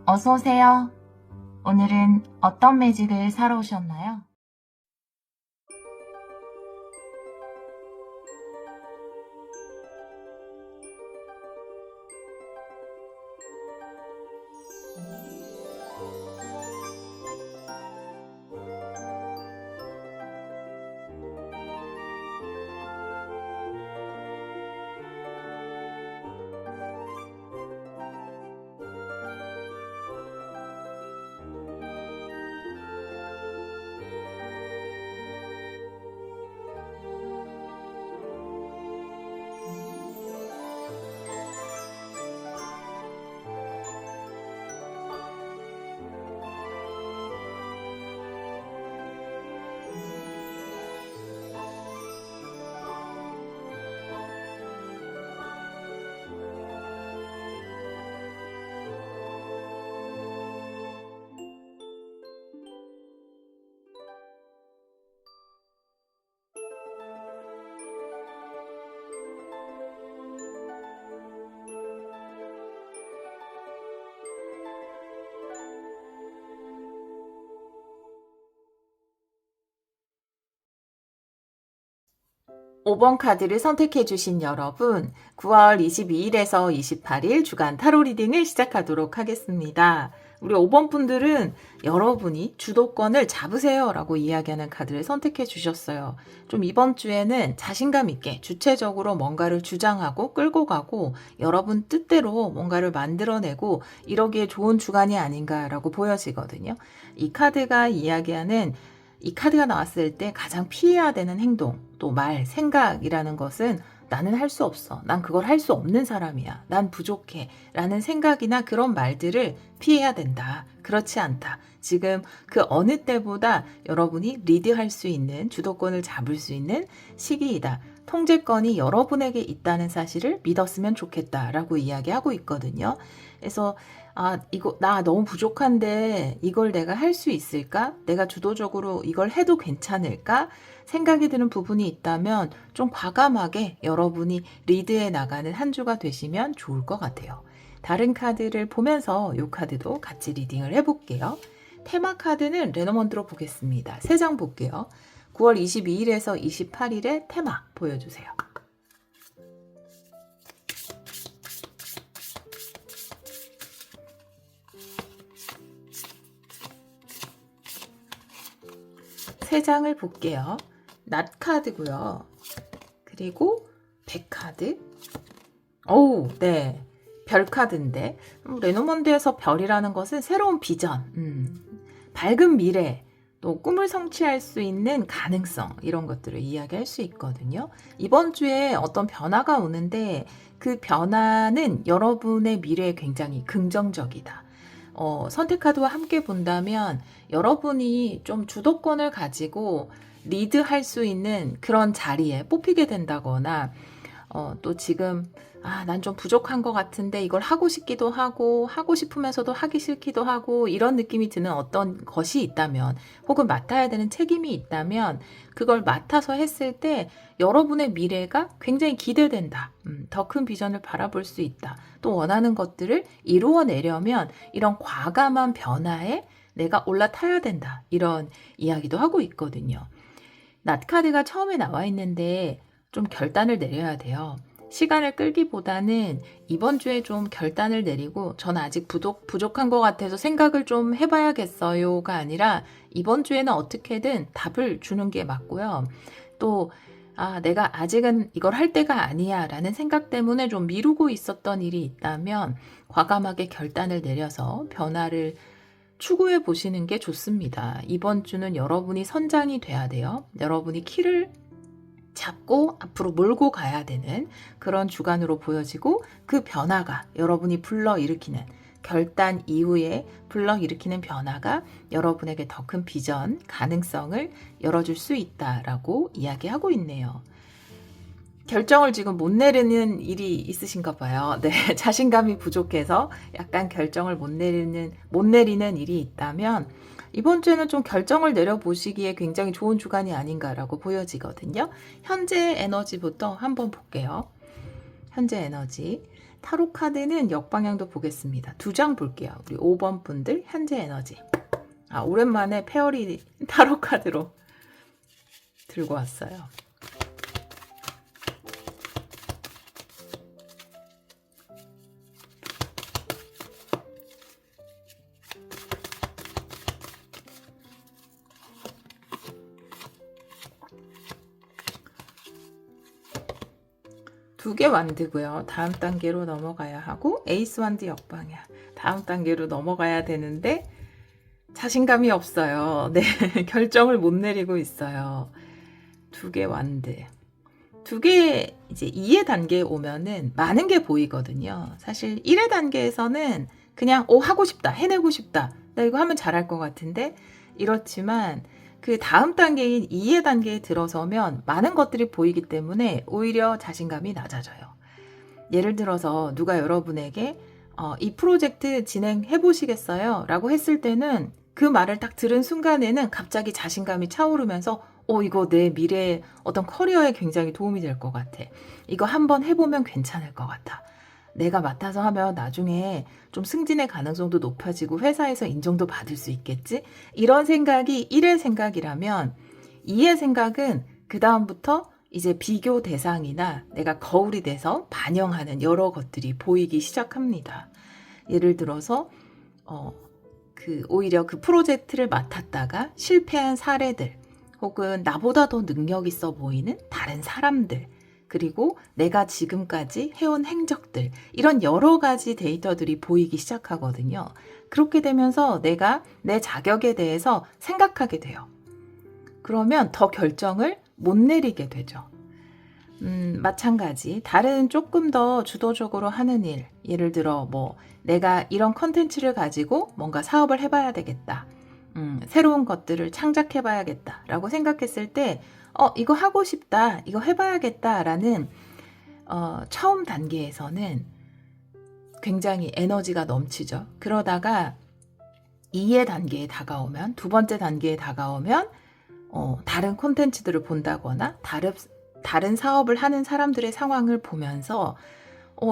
어서 오세요. 오늘은 어떤 매직을 사러 오셨나요? (5번) 카드를 선택해 주신 여러분, 9월 22일에서 28일 주간 타로 리딩을 시작하도록 하겠습니다. 우리 5번 분들은 여러분이 주도권을 잡으세요 라고 이야기하는 카드를 선택해 주셨어요. 좀 이번 주에는 자신감 있게 주체적으로 뭔가를 주장하고 끌고 가고 여러분 뜻대로 뭔가를 만들어내고 이러기에 좋은 주간이 아닌가라고 보여지거든요. 이 카드가 이야기하는 이 카드가 나왔을 때 가장 피해야 되는 행동, 또 말, 생각이라는 것은 나는 할 수 없어. 난 그걸 할 수 없는 사람이야. 난 부족해. 라는 생각이나 그런 말들을 피해야 된다. 그렇지 않다. 지금 그 어느 때보다 여러분이 리드할 수 있는, 주도권을 잡을 수 있는 시기이다. 통제권이 여러분에게 있다는 사실을 믿었으면 좋겠다라고 이야기하고 있거든요. 그래서 이거 나 너무 부족한데 이걸 내가 할 수 있을까? 내가 주도적으로 이걸 해도 괜찮을까? 생각이 드는 부분이 있다면 좀 과감하게 여러분이 리드해 나가는 한 주가 되시면 좋을 것 같아요. 다른 카드를 보면서 이 카드도 같이 리딩을 해볼게요. 테마 카드는 레노먼드로 보겠습니다. 3장 볼게요. 9월 22일에서 28일의 테마 보여주세요. 세 장을 볼게요. 낫 카드고요. 그리고 백 카드. 네. 별 카드인데 레노먼드에서 별이라는 것은 새로운 비전, 밝은 미래, 또 꿈을 성취할 수 있는 가능성 이런 것들을 이야기할 수 있거든요. 이번 주에 어떤 변화가 오는데 그 변화는 여러분의 미래에 굉장히 긍정적이다. 선택 카드와 함께 본다면 여러분이 좀 주도권을 가지고 리드할 수 있는 그런 자리에 뽑히게 된다거나 또 지금 난 좀 부족한 것 같은데 이걸 하고 싶기도 하고 하고 싶으면서도 하기 싫기도 하고 이런 느낌이 드는 어떤 것이 있다면 혹은 맡아야 되는 책임이 있다면 그걸 맡아서 했을 때 여러분의 미래가 굉장히 기대된다. 더 큰 비전을 바라볼 수 있다. 또 원하는 것들을 이루어내려면 이런 과감한 변화에 내가 올라타야 된다. 이런 이야기도 하고 있거든요. 낫 카드가 처음에 나와 있는데 좀 결단을 내려야 돼요. 시간을 끌기보다는 이번 주에 좀 결단을 내리고 전 아직 부족한 것 같아서 생각을 좀 해봐야겠어요가 아니라 이번 주에는 어떻게든 답을 주는 게 맞고요. 또 내가 아직은 이걸 할 때가 아니야 라는 생각 때문에 좀 미루고 있었던 일이 있다면 과감하게 결단을 내려서 변화를 추구해 보시는 게 좋습니다. 이번 주는 여러분이 선장이 돼야 돼요. 여러분이 키를 잡고 앞으로 몰고 가야 되는 그런 주간으로 보여지고 그 변화가 여러분이 불러일으키는 결단 이후에 불러일으키는 변화가 여러분에게 더 큰 비전, 가능성을 열어줄 수 있다라고 이야기하고 있네요. 결정을 지금 못 내리는 일이 있으신가 봐요. 네, 자신감이 부족해서 약간 결정을 못 내리는 일이 있다면 이번 주에는 좀 결정을 내려보시기에 굉장히 좋은 주간이 아닌가라고 보여지거든요. 현재 에너지부터 한번 볼게요. 현재 에너지. 타로 카드는 역방향도 보겠습니다. 2장 볼게요. 우리 5번 분들 현재 에너지. 오랜만에 페어리 타로 카드로 들고 왔어요. 두 개 완드고요. 다음 단계로 넘어가야 하고 에이스 완드 역방향. 다음 단계로 넘어가야 되는데 자신감이 없어요. 네, 결정을 못 내리고 있어요. 두 개 완드. 두 개 이제 2의 단계에 오면은 많은 게 보이거든요. 사실 1의 단계에서는 그냥 하고 싶다, 해내고 싶다. 나 이거 하면 잘할 것 같은데 이렇지만 그 다음 단계인 2의 단계에 들어서면 많은 것들이 보이기 때문에 오히려 자신감이 낮아져요. 예를 들어서 누가 여러분에게 이 프로젝트 진행해 보시겠어요? 라고 했을 때는 그 말을 딱 들은 순간에는 갑자기 자신감이 차오르면서 이거 내 미래의 어떤 커리어에 굉장히 도움이 될 것 같아. 이거 한번 해보면 괜찮을 것 같아. 내가 맡아서 하면 나중에 좀 승진의 가능성도 높아지고 회사에서 인정도 받을 수 있겠지? 이런 생각이 1의 생각이라면 2의 생각은 그 다음부터 이제 비교 대상이나 내가 거울이 돼서 반영하는 여러 것들이 보이기 시작합니다. 예를 들어서 오히려 그 프로젝트를 맡았다가 실패한 사례들 혹은 나보다 더 능력 있어 보이는 다른 사람들 그리고 내가 지금까지 해온 행적들 이런 여러 가지 데이터들이 보이기 시작하거든요. 그렇게 되면서 내가 내 자격에 대해서 생각하게 돼요. 그러면 더 결정을 못 내리게 되죠. 마찬가지 다른 조금 더 주도적으로 하는 일 예를 들어 내가 이런 컨텐츠를 가지고 뭔가 사업을 해봐야 되겠다. 새로운 것들을 창작해봐야겠다 라고 생각했을 때 이거 하고 싶다, 이거 해봐야겠다 라는 처음 단계에서는 굉장히 에너지가 넘치죠. 그러다가 2의 단계에 다가오면, 두 번째 단계에 다가오면 다른 콘텐츠들을 본다거나 다른 사업을 하는 사람들의 상황을 보면서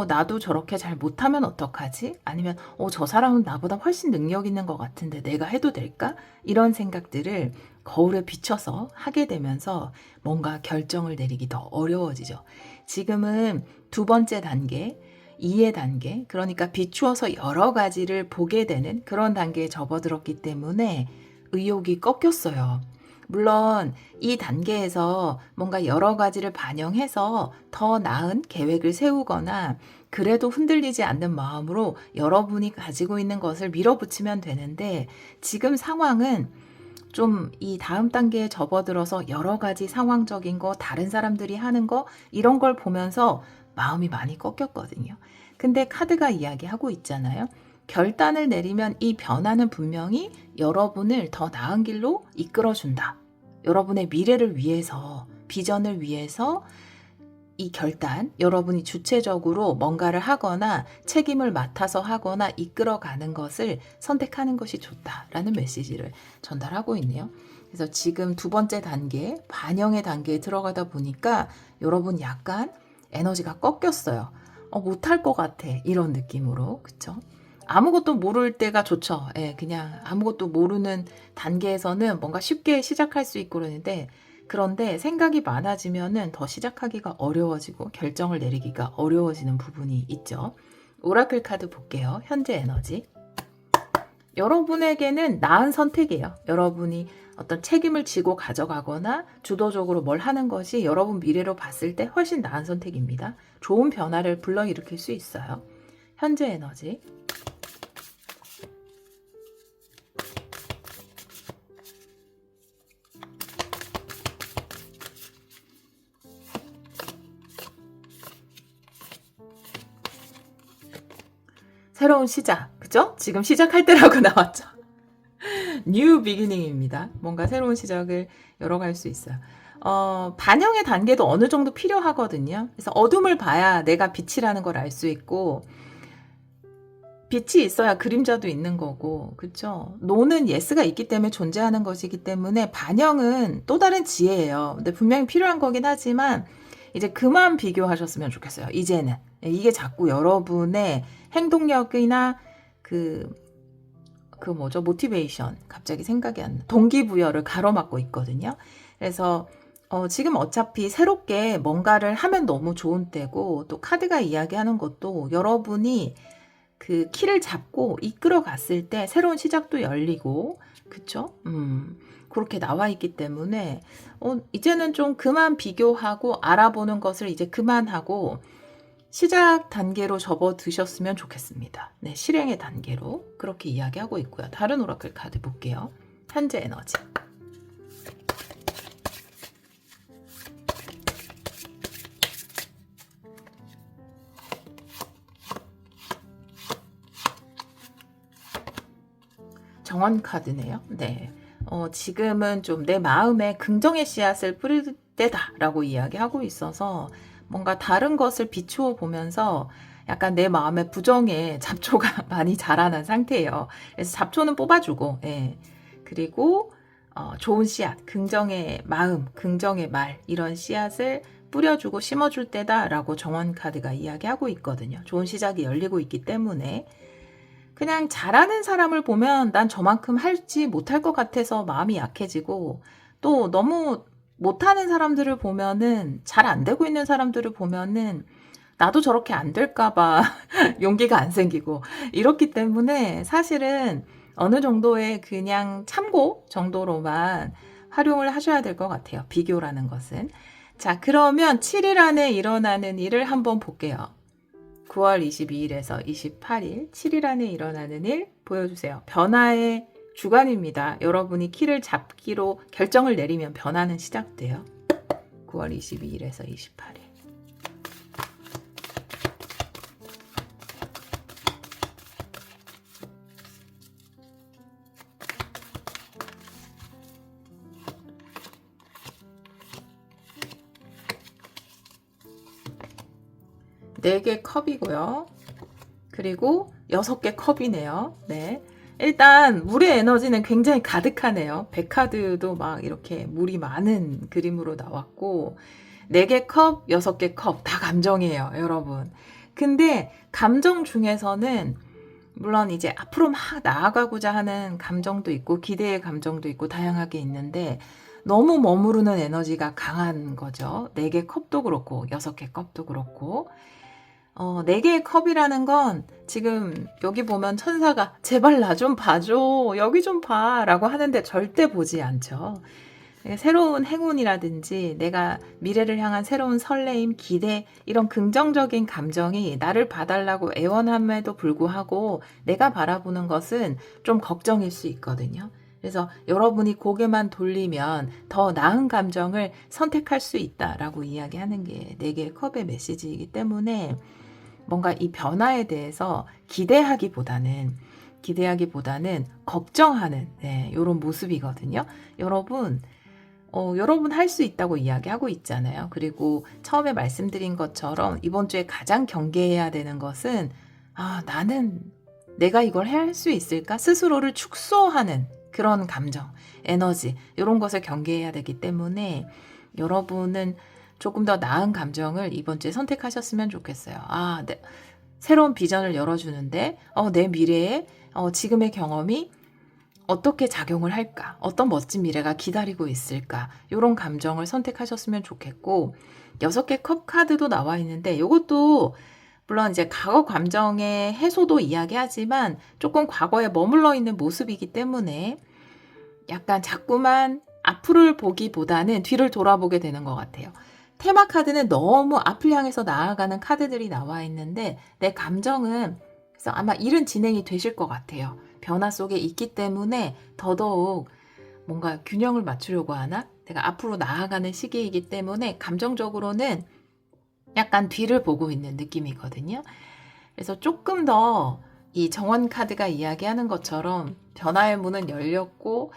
나도 저렇게 잘 못하면 어떡하지? 아니면 저 사람은 나보다 훨씬 능력 있는 것 같은데 내가 해도 될까? 이런 생각들을 거울에 비춰서 하게 되면서 뭔가 결정을 내리기 더 어려워지죠. 지금은 두 번째 단계, 2의 단계, 그러니까 비추어서 여러 가지를 보게 되는 그런 단계에 접어들었기 때문에 의욕이 꺾였어요. 물론 이 단계에서 뭔가 여러 가지를 반영해서 더 나은 계획을 세우거나 그래도 흔들리지 않는 마음으로 여러분이 가지고 있는 것을 밀어붙이면 되는데 지금 상황은 좀 이 다음 단계에 접어들어서 여러 가지 상황적인 거, 다른 사람들이 하는 거 이런 걸 보면서 마음이 많이 꺾였거든요. 근데 카드가 이야기하고 있잖아요. 결단을 내리면 이 변화는 분명히 여러분을 더 나은 길로 이끌어준다. 여러분의 미래를 위해서, 비전을 위해서 이 결단, 여러분이 주체적으로 뭔가를 하거나 책임을 맡아서 하거나 이끌어가는 것을 선택하는 것이 좋다라는 메시지를 전달하고 있네요. 그래서 지금 두 번째 단계, 반영의 단계에 들어가다 보니까 여러분 약간 에너지가 꺾였어요. 못할 것 같아. 이런 느낌으로. 그쵸? 아무것도 모를 때가 좋죠. 예, 그냥 아무것도 모르는 단계에서는 뭔가 쉽게 시작할 수 있고 그런데 생각이 많아지면은 더 시작하기가 어려워지고 결정을 내리기가 어려워지는 부분이 있죠. 오라클 카드 볼게요. 현재 에너지. 여러분에게는 나은 선택이에요. 여러분이 어떤 책임을 지고 가져가거나 주도적으로 뭘 하는 것이 여러분 미래로 봤을 때 훨씬 나은 선택입니다. 좋은 변화를 불러일으킬 수 있어요. 현재 에너지. 새로운 시작, 그죠? 지금 시작할 때라고 나왔죠. 뉴 비기닝입니다. 뭔가 새로운 시작을 열어갈 수 있어요. 반영의 단계도 어느 정도 필요하거든요. 그래서 어둠을 봐야 내가 빛이라는 걸 알 수 있고 빛이 있어야 그림자도 있는 거고, 그렇죠? 노는 예스가 있기 때문에 존재하는 것이기 때문에 반영은 또 다른 지혜예요. 근데 분명히 필요한 거긴 하지만 이제 그만 비교하셨으면 좋겠어요. 이제는 이게 자꾸 여러분의 행동력이나 그 뭐죠? 모티베이션. 갑자기 생각이 안 나. 동기부여를 가로막고 있거든요. 그래서 지금 어차피 새롭게 뭔가를 하면 너무 좋은 때고, 또 카드가 이야기하는 것도 여러분이 그 키를 잡고 이끌어 갔을 때 새로운 시작도 열리고, 그쵸? 그렇게 나와 있기 때문에, 이제는 좀 그만 비교하고 알아보는 것을 이제 그만하고, 시작 단계로 접어드셨으면 좋겠습니다. 네, 실행의 단계로 그렇게 이야기하고 있고요. 다른 오라클 카드 볼게요. 현재 에너지. 정원 카드네요. 네. 지금은 좀 내 마음에 긍정의 씨앗을 뿌릴 때다라고 이야기하고 있어서 뭔가 다른 것을 비추어 보면서 약간 내 마음에 부정의 잡초가 많이 자라난 상태예요. 그래서 잡초는 뽑아주고, 예. 그리고 좋은 씨앗, 긍정의 마음, 긍정의 말 이런 씨앗을 뿌려주고 심어줄 때다라고 정원 카드가 이야기하고 있거든요. 좋은 시작이 열리고 있기 때문에 그냥 잘하는 사람을 보면 난 저만큼 할지 못할 것 같아서 마음이 약해지고, 또 너무 못하는 사람들을 보면은, 잘 안 되고 있는 사람들을 보면은 나도 저렇게 안 될까봐 용기가 안 생기고, 이렇기 때문에 사실은 어느 정도의 그냥 참고 정도로만 활용을 하셔야 될 것 같아요. 비교라는 것은. 자, 그러면 7일 안에 일어나는 일을 한번 볼게요. 9월 22일에서 28일, 7일 안에 일어나는 일 보여주세요. 변화의 주간입니다. 여러분이 키를 잡기로 결정을 내리면 변화는 시작돼요. 9월 22일에서 28일. 네 개 컵이고요. 그리고 6개 컵이네요. 네. 일단 물의 에너지는 굉장히 가득하네요. 백카드도 막 이렇게 물이 많은 그림으로 나왔고, 4개 컵, 6개 컵 다 감정이에요, 여러분. 근데 감정 중에서는 물론 이제 앞으로 막 나아가고자 하는 감정도 있고 기대의 감정도 있고 다양하게 있는데, 너무 머무르는 에너지가 강한 거죠. 4개 컵도 그렇고 6개 컵도 그렇고. 4개의 컵이라는 건 지금 여기 보면 천사가 제발 나 좀 봐줘, 여기 좀 봐 라고 하는데 절대 보지 않죠. 새로운 행운이라든지 내가 미래를 향한 새로운 설레임, 기대, 이런 긍정적인 감정이 나를 봐달라고 애원함에도 불구하고 내가 바라보는 것은 좀 걱정일 수 있거든요. 그래서 여러분이 고개만 돌리면 더 나은 감정을 선택할 수 있다라고 이야기하는 게 4개의 컵의 메시지이기 때문에, 뭔가 이 변화에 대해서 기대하기보다는 걱정하는, 이런 모습이거든요. 여러분 할 수 있다고 이야기하고 있잖아요. 그리고 처음에 말씀드린 것처럼 이번 주에 가장 경계해야 되는 것은, 나는 내가 이걸 할 수 있을까? 스스로를 축소하는 그런 감정, 에너지, 이런 것을 경계해야 되기 때문에 여러분은 조금 더 나은 감정을 이번 주에 선택하셨으면 좋겠어요. 새로운 비전을 열어주는데 내 미래에 지금의 경험이 어떻게 작용을 할까? 어떤 멋진 미래가 기다리고 있을까? 이런 감정을 선택하셨으면 좋겠고, 6개 컵 카드도 나와 있는데 이것도 물론 이제 과거 감정의 해소도 이야기하지만 조금 과거에 머물러 있는 모습이기 때문에 약간 자꾸만 앞을 보기보다는 뒤를 돌아보게 되는 것 같아요. 테마 카드는 너무 앞을 향해서 나아가는 카드들이 나와 있는데 내 감정은, 그래서 아마 일은 진행이 되실 것 같아요. 변화 속에 있기 때문에 더더욱 뭔가 균형을 맞추려고 하나? 내가 앞으로 나아가는 시기이기 때문에 감정적으로는 약간 뒤를 보고 있는 느낌이거든요. 그래서 조금 더 이 정원 카드가 이야기하는 것처럼 변화의 문은 열렸고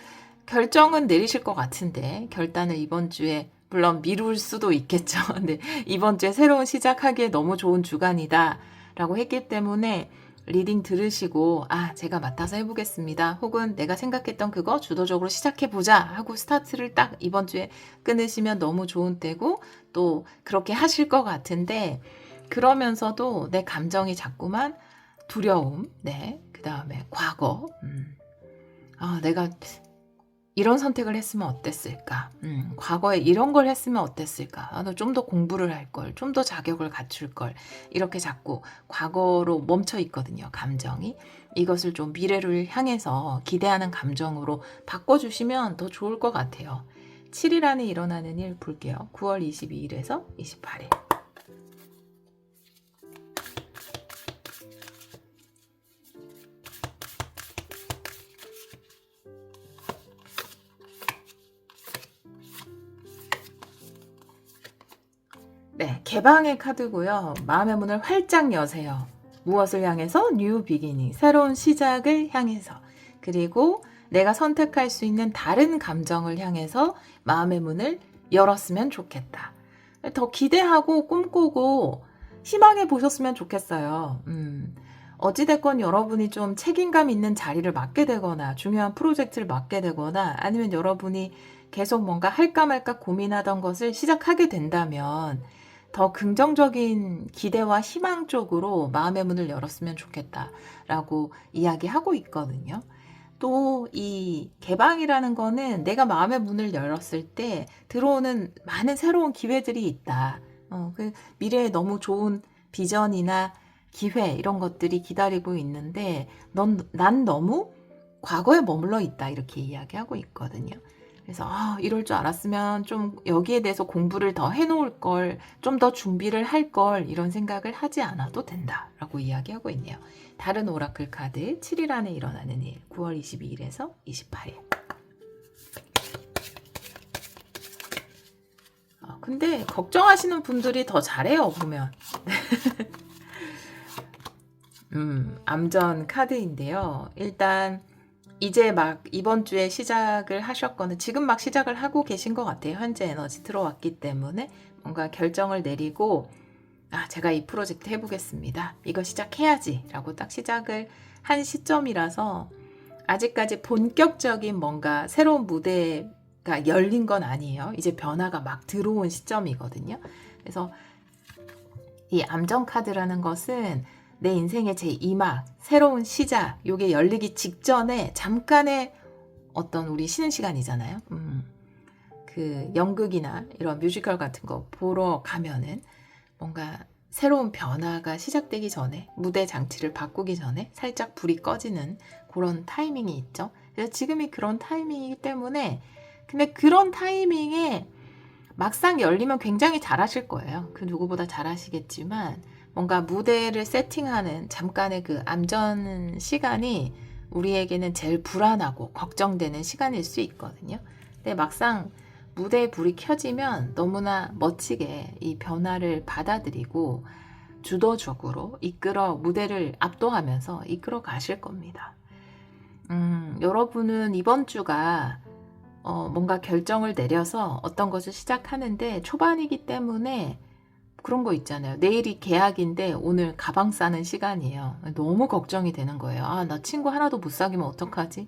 결정은 내리실 것 같은데, 결단을 이번 주에 물론 미룰 수도 있겠죠. 근데 이번 주에 새로운 시작하기에 너무 좋은 주간이다 라고 했기 때문에 리딩 들으시고 제가 맡아서 해보겠습니다, 혹은 내가 생각했던 그거 주도적으로 시작해보자 하고 스타트를 딱 이번 주에 끊으시면 너무 좋은 때고, 또 그렇게 하실 것 같은데, 그러면서도 내 감정이 자꾸만 두려움, 네, 그 다음에 과거, 내가 이런 선택을 했으면 어땠을까? 과거에 이런 걸 했으면 어땠을까? 너 좀 더 공부를 할 걸, 좀 더 자격을 갖출 걸. 이렇게 자꾸 과거로 멈춰 있거든요, 감정이. 이것을 좀 미래를 향해서 기대하는 감정으로 바꿔주시면 더 좋을 것 같아요. 7일 안에 일어나는 일 볼게요. 9월 22일에서 28일. 네, 개방의 카드고요. 마음의 문을 활짝 여세요. 무엇을 향해서? 뉴 비기닝, 새로운 시작을 향해서. 그리고 내가 선택할 수 있는 다른 감정을 향해서 마음의 문을 열었으면 좋겠다. 더 기대하고 꿈꾸고 희망해 보셨으면 좋겠어요. 어찌됐건 여러분이 좀 책임감 있는 자리를 맡게 되거나 중요한 프로젝트를 맡게 되거나 아니면 여러분이 계속 뭔가 할까 말까 고민하던 것을 시작하게 된다면 더 긍정적인 기대와 희망 쪽으로 마음의 문을 열었으면 좋겠다라고 이야기하고 있거든요. 또 이 개방이라는 거는 내가 마음의 문을 열었을 때 들어오는 많은 새로운 기회들이 있다. 그 미래에 너무 좋은 비전이나 기회 이런 것들이 기다리고 있는데 난 너무 과거에 머물러 있다 이렇게 이야기하고 있거든요. 그래서 이럴 줄 알았으면 좀 여기에 대해서 공부를 더 해놓을 걸, 좀 더 준비를 할 걸 이런 생각을 하지 않아도 된다라고 이야기하고 있네요. 다른 오라클 카드 7일 안에 일어나는 일 9월 22일에서 28일. 근데 걱정하시는 분들이 더 잘해요 보면. 암전 카드인데요. 일단 이제 막 이번 주에 시작을 하셨거나 지금 막 시작을 하고 계신 것 같아요. 현재 에너지 들어왔기 때문에 뭔가 결정을 내리고 제가 이 프로젝트 해보겠습니다. 이거 시작해야지 라고 딱 시작을 한 시점이라서 아직까지 본격적인 뭔가 새로운 무대가 열린 건 아니에요. 이제 변화가 막 들어온 시점이거든요. 그래서 이 암전 카드라는 것은 내 인생의 제2막, 새로운 시작, 요게 열리기 직전에 잠깐의 어떤 우리 쉬는 시간이잖아요. 그 연극이나 이런 뮤지컬 같은 거 보러 가면은 뭔가 새로운 변화가 시작되기 전에 무대 장치를 바꾸기 전에 살짝 불이 꺼지는 그런 타이밍이 있죠. 그래서 지금이 그런 타이밍이기 때문에 근데 그런 타이밍에 막상 열리면 굉장히 잘하실 거예요. 그 누구보다 잘하시겠지만 뭔가 무대를 세팅하는 잠깐의 그 암전 시간이 우리에게는 제일 불안하고 걱정되는 시간일 수 있거든요. 근데 막상 무대에 불이 켜지면 너무나 멋지게 이 변화를 받아들이고 주도적으로 무대를 압도하면서 이끌어 가실 겁니다. 여러분은 이번 주가 뭔가 결정을 내려서 어떤 것을 시작하는데 초반이기 때문에 그런 거 있잖아요. 내일이 개학인데 오늘 가방 싸는 시간이에요. 너무 걱정이 되는 거예요. 나 친구 하나도 못 사귀면 어떡하지?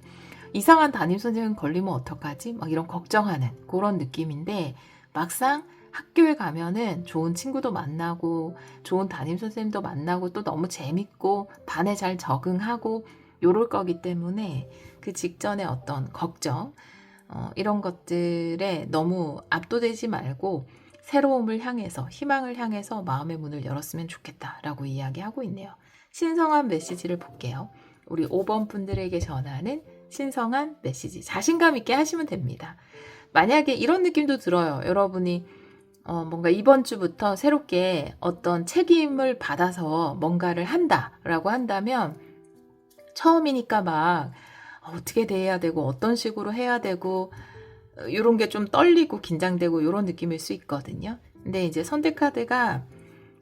이상한 담임선생님 걸리면 어떡하지? 막 이런 걱정하는 그런 느낌인데 막상 학교에 가면은 좋은 친구도 만나고 좋은 담임선생님도 만나고 또 너무 재밌고 반에 잘 적응하고 요럴 거기 때문에 그 직전에 어떤 걱정 이런 것들에 너무 압도되지 말고 새로움을 향해서 희망을 향해서 마음의 문을 열었으면 좋겠다라고 이야기하고 있네요. 신성한 메시지를 볼게요. 우리 5번 분들에게 전하는 신성한 메시지. 자신감 있게 하시면 됩니다. 만약에 이런 느낌도 들어요. 여러분이 뭔가 이번 주부터 새롭게 어떤 책임을 받아서 뭔가를 한다라고 한다면 처음이니까 막 어떻게 돼야 되고 어떤 식으로 해야 되고 이런 게 좀 떨리고 긴장되고 이런 느낌일 수 있거든요. 근데 이제 선택카드가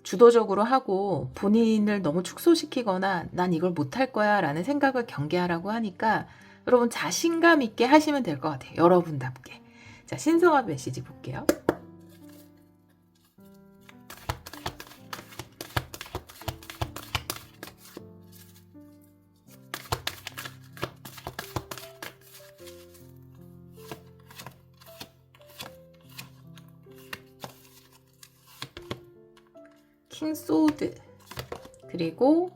주도적으로 하고 본인을 너무 축소시키거나 난 이걸 못할 거야 라는 생각을 경계하라고 하니까 여러분 자신감 있게 하시면 될 것 같아요. 여러분답게. 자, 신성한 메시지 볼게요. 킹 소드, 그리고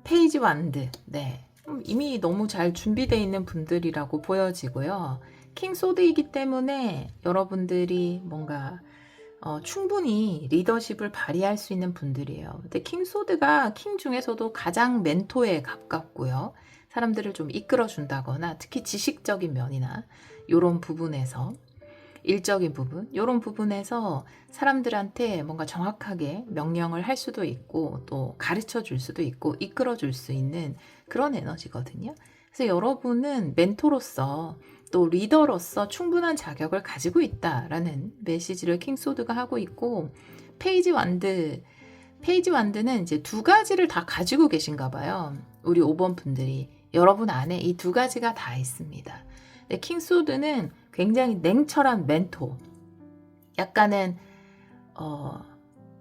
페이지 완드. 네. 이미 너무 잘 준비되어 있는 분들이라고 보여지고요. 킹 소드이기 때문에 여러분들이 뭔가 충분히 리더십을 발휘할 수 있는 분들이에요. 근데 킹 소드가 킹 중에서도 가장 멘토에 가깝고요. 사람들을 좀 이끌어 준다거나 특히 지식적인 면이나 이런 부분에서 일적인 부분, 이런 부분에서 사람들한테 뭔가 정확하게 명령을 할 수도 있고 또 가르쳐 줄 수도 있고 이끌어 줄 수 있는 그런 에너지거든요. 그래서 여러분은 멘토로서 또 리더로서 충분한 자격을 가지고 있다라는 메시지를 킹소드가 하고 있고, 페이지 완드는 이제 두 가지를 다 가지고 계신가 봐요. 우리 5번 분들이 여러분 안에 이 두 가지가 다 있습니다. 킹소드는 굉장히 냉철한 멘토, 약간은